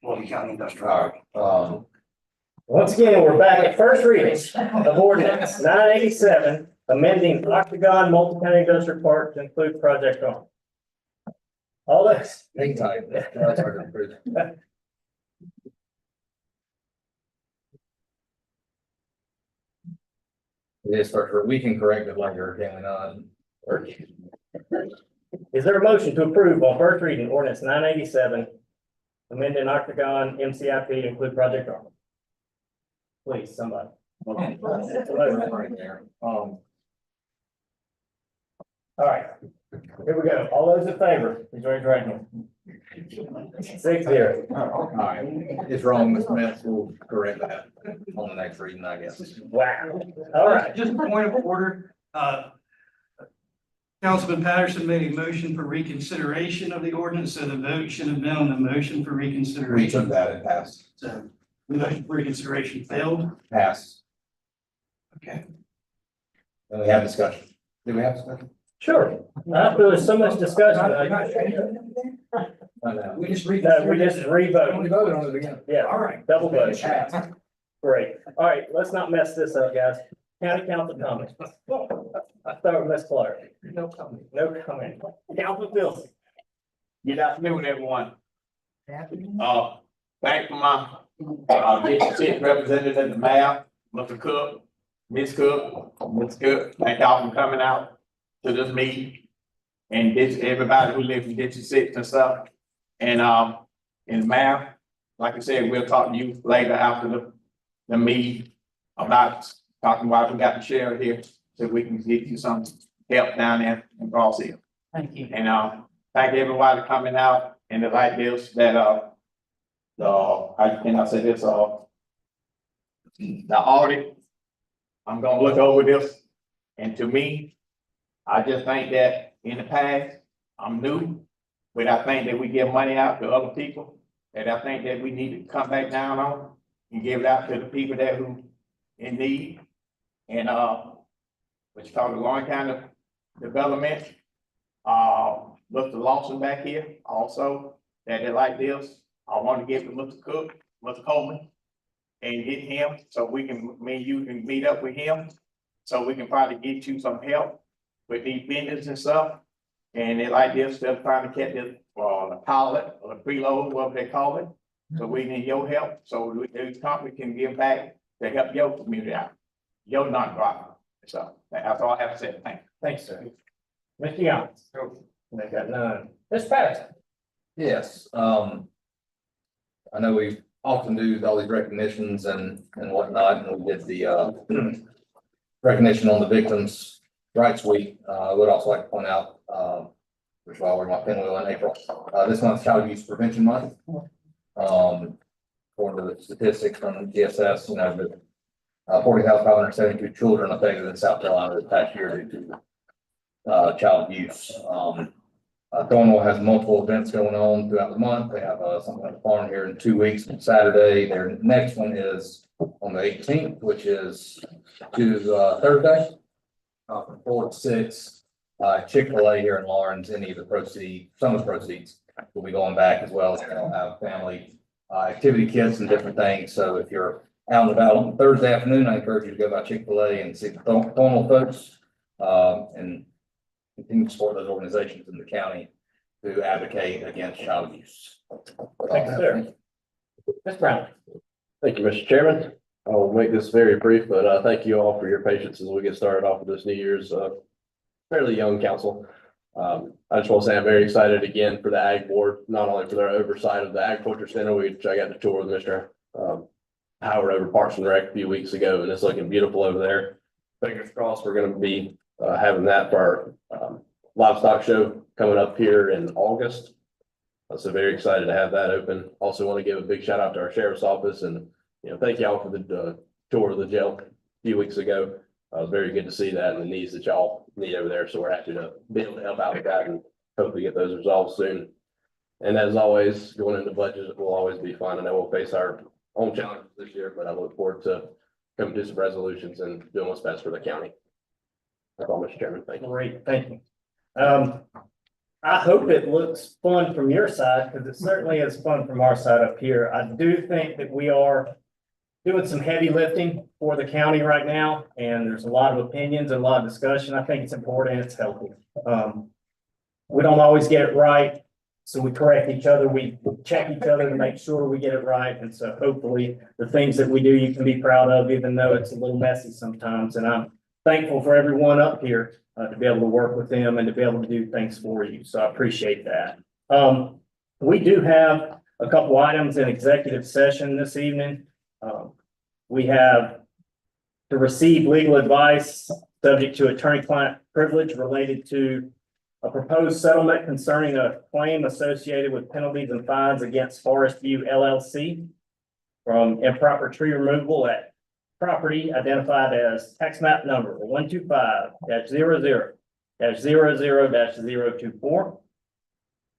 multi-county industrial park. Once again, we're back at first reading of ordinance 987, amending Octagon Multi-County Industrial Park to include Project Armor. All this. Hang tight. That's hard to approve. It is first, we can correct it later, can we not? Or- Is there a motion to approve on first reading ordinance 987, amending Octagon MCIP to include Project Armor? Please, somebody. Right there. All right, here we go. All those in favor, please raise your right hand. 6-0. All right, it's wrong, Ms. Smith, we'll correct that on the next reading, I guess. Wow. All right. Just a point of order, Councilman Patterson made a motion for reconsideration of the ordinance, so the vote should have been on the motion for We reconsideration. took that and passed. So the motion for reconsideration failed. Passed. Okay. Then we have discussion. Do we have discussion? Sure. I feel there's so much discussion. We just We just re-voted. We voted on it again. Yeah, All right. double vote. Great. All right, let's not mess this up, guys. County council comments. I start with Ms. Clark. No comment. No comment. Council Wilson. good afternoon, everyone. Thank you, my, district six representative, the mayor, Mr. Cook, Ms. Cook, thank y'all for coming out to this meeting. And this, everybody who lives in Ditch Six and stuff. And ma'am, like I said, we'll talk to you later after the meeting about talking about we got the sheriff here, so we can get you some help down there in Cross Hill. Thank you. And thank everybody for coming out and the like this that I say this the audit. I'm gonna look over this, and to me, I just think that in the past, I'm new, but I think that we give money out to other people that I think that we need to come back down on and give it out to the people that who in need. And what you call the Lawrence County Development, Mr. Lawson back here also, that they like this. I want to give to Mr. Cook, Mr. Coleman, and get him, so we can, me and you can meet up with him, so we can probably get you some help with these business and stuff. And they like this, they're trying to catch this, the pilot or the preload, whatever they call it. So we need your help, so the company can give back to help your community out, your nonprofit. So that's all I have to say. Thank you. Thanks, sir. Mr. Young. They got none. Mr. Patterson. Yes, I know we often do all these recognitions and whatnot, and we did the recognition on the Victims' Rights Week. I would also like to point out, which while we're on Pinwheel in April, this month's Child Abuse Prevention Month. According to the statistics from DSS, 40,572 children affected in South Carolina this past year due to child abuse. Thornwell has multiple events going on throughout the month. They have something at the farm here in 2 weeks on Saturday. Their next one is on the 18th, which is Thursday, from 4 to 6. Chick-fil-A here in Lawrence, any of the proceeds, some of the proceeds will be going back, as well as they'll have family activity kits and different things. So if you're out and about on Thursday afternoon, I encourage you to go by Chick-fil-A and see the Thornwell folks, and continue to support those organizations in the county who advocate against child abuse. Thank you, sir. Ms. Brown. Thank you, Mr. Chairman. I'll make this very brief, but thank you all for your patience as we get started off with this New Year's fairly young council. I just want to say I'm very excited again for the Ag Board, not only for their oversight of the Agriculture Center, which I got to tour with Mr. Howard over Parks and Rec a few weeks ago, and it's looking beautiful over there. Fingers crossed, we're going to be having that for our livestock show coming up here in August. So very excited to have that open. Also want to give a big shout out to our sheriff's office, and thank y'all for the tour of the jail a few weeks ago. It was very good to see that and the needs that y'all need over there. So we're happy to be able to help out with that and hopefully get those resolved soon. And as always, going into budget will always be fun. I know we'll face our own challenges this year, but I look forward to coming to some resolutions and doing what's best for the county. That's all, Mr. Chairman. Thank you. Great, thank you. I hope it looks fun from your side, because it certainly is fun from our side up here. I do think that we are doing some heavy lifting for the county right now, and there's a lot of opinions and a lot of discussion. I think it's important, it's healthy. We don't always get it right, so we correct each other, we check each other to make sure we get it right. And so hopefully the things that we do, you can be proud of, even though it's a little messy sometimes. And I'm thankful for everyone up here to be able to work with them and to be able to do things for you. So I appreciate that. We do have a couple items in executive session this evening. We have to receive legal advice subject to attorney-client privilege related to a proposed settlement concerning a claim associated with penalties and fines against Forest View LLC from improper tree removal at property identified as tax map number 125-00-00-024.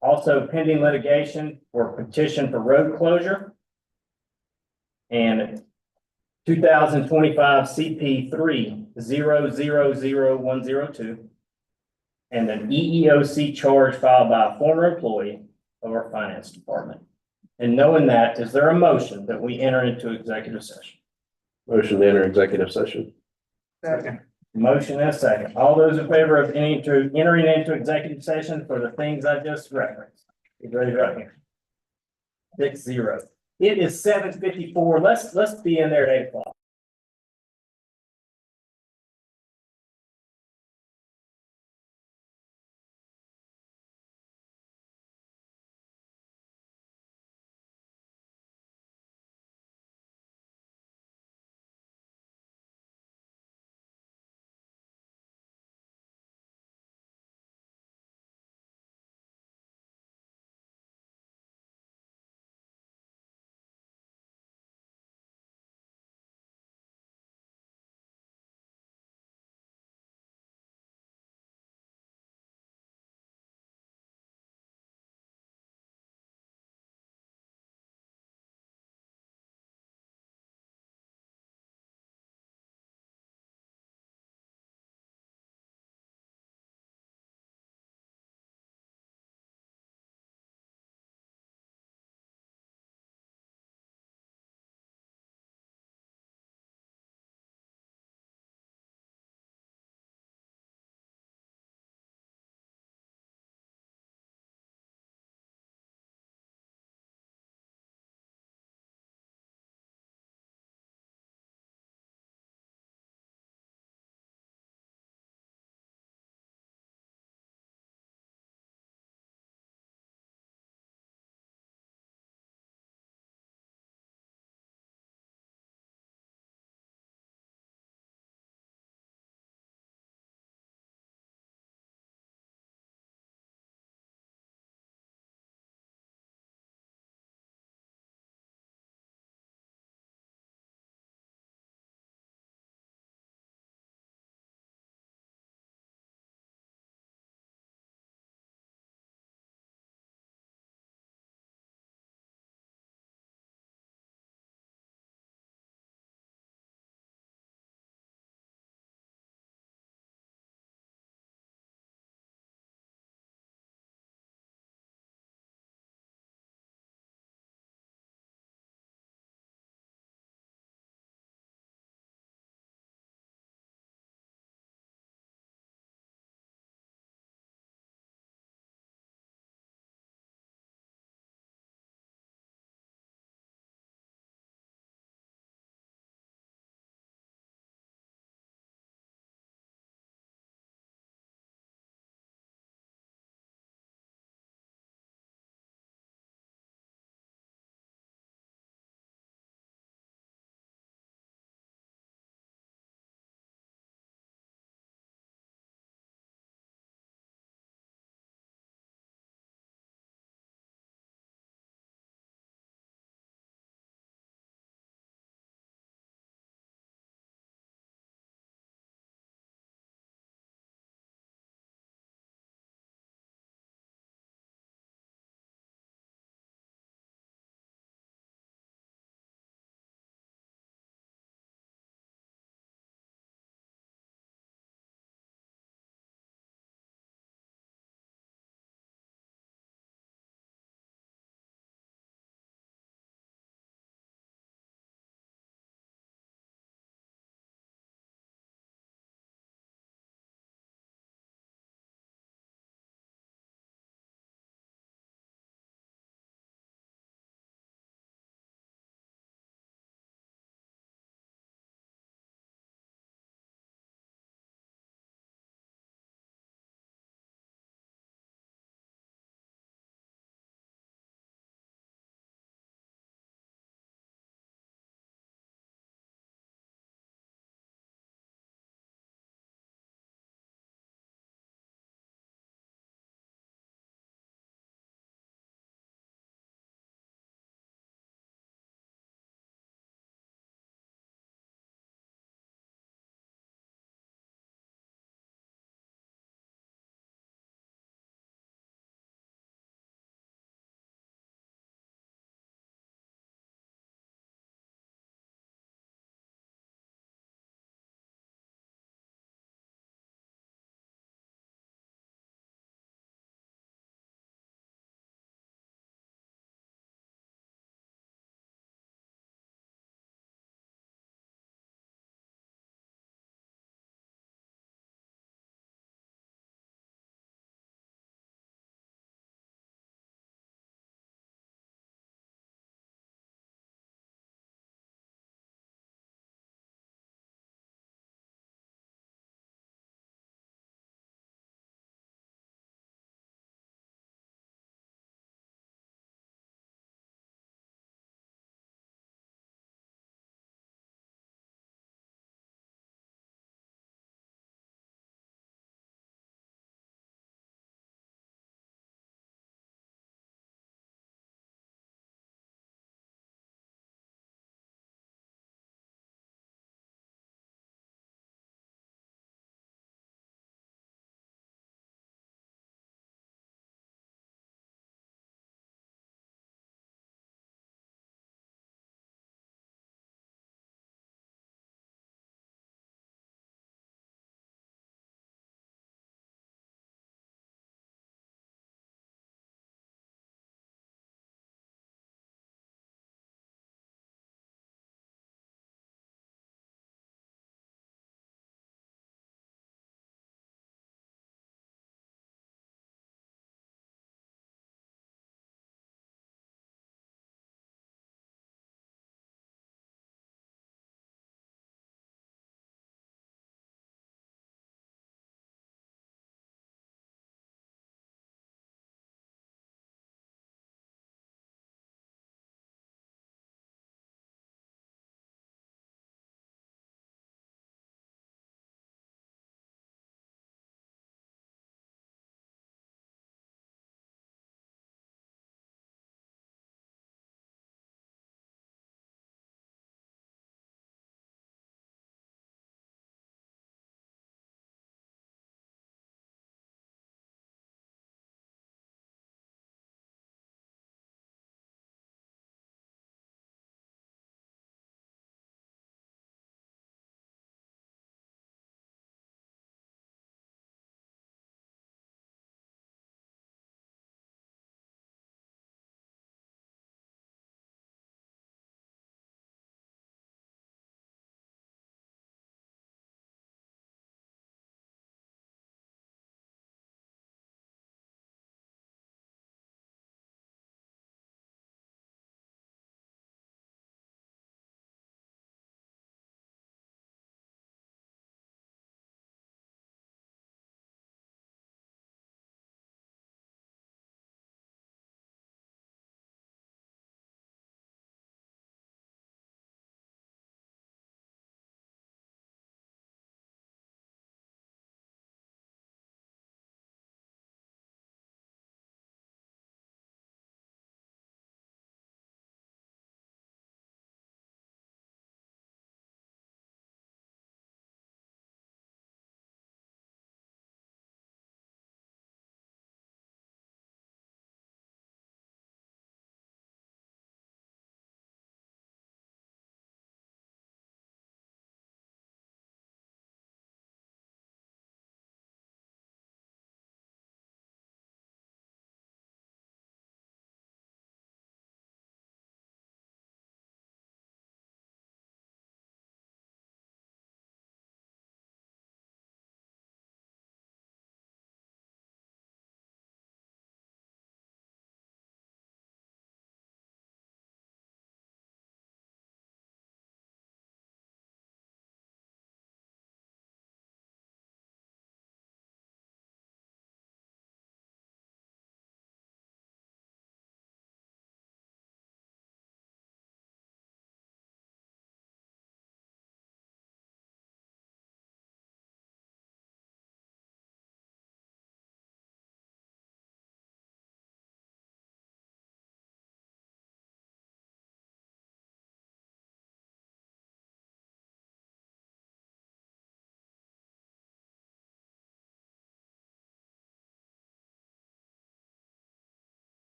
Also pending litigation for petition for road closure and 2025 CP 3000102 and an EEOC charge filed by a former employee of our finance department. And knowing that, is there a motion that we enter into executive session? Motion to enter executive session. Second. Motion and a second. All those in favor of entering into executive session for the things I just referenced? Get ready right here. 6-0. It is 7:54. Let's be in there at 8 o'clock.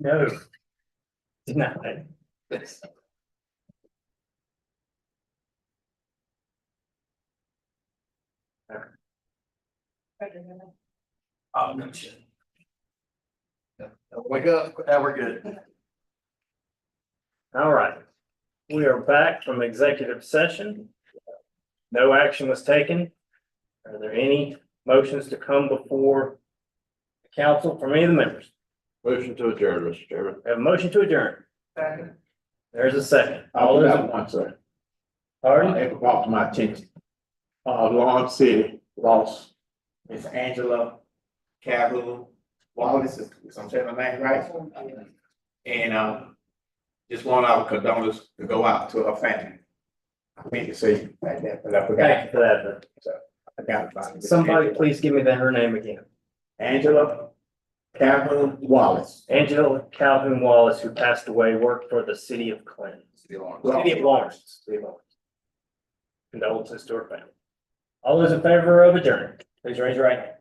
No. Denied. Oh, no shit. Wake up, we're good. All right. We are back from executive session. No action was taken. Are there any motions to come before the council from any of the members? Motion to adjourn, Mr. Chairman. We have a motion to adjourn. Second. There's a second. I All those, forgot one, sir. pardon? It brought to my attention. Lawrence City lost Miss Angela Calhoun Wallace, if I'm saying her name right. And, just want our condolences to go out to her family. I meant to say that, but I forgot. Thank you for that. I forgot about it. Somebody please give me her name again. Angela Calhoun Wallace. Angela Calhoun Wallace, who passed away, worked for the city of Clinton. City of Lawrence. City of Lawrence. Condolences to her family. All those in favor of adjourn, please raise your right hand.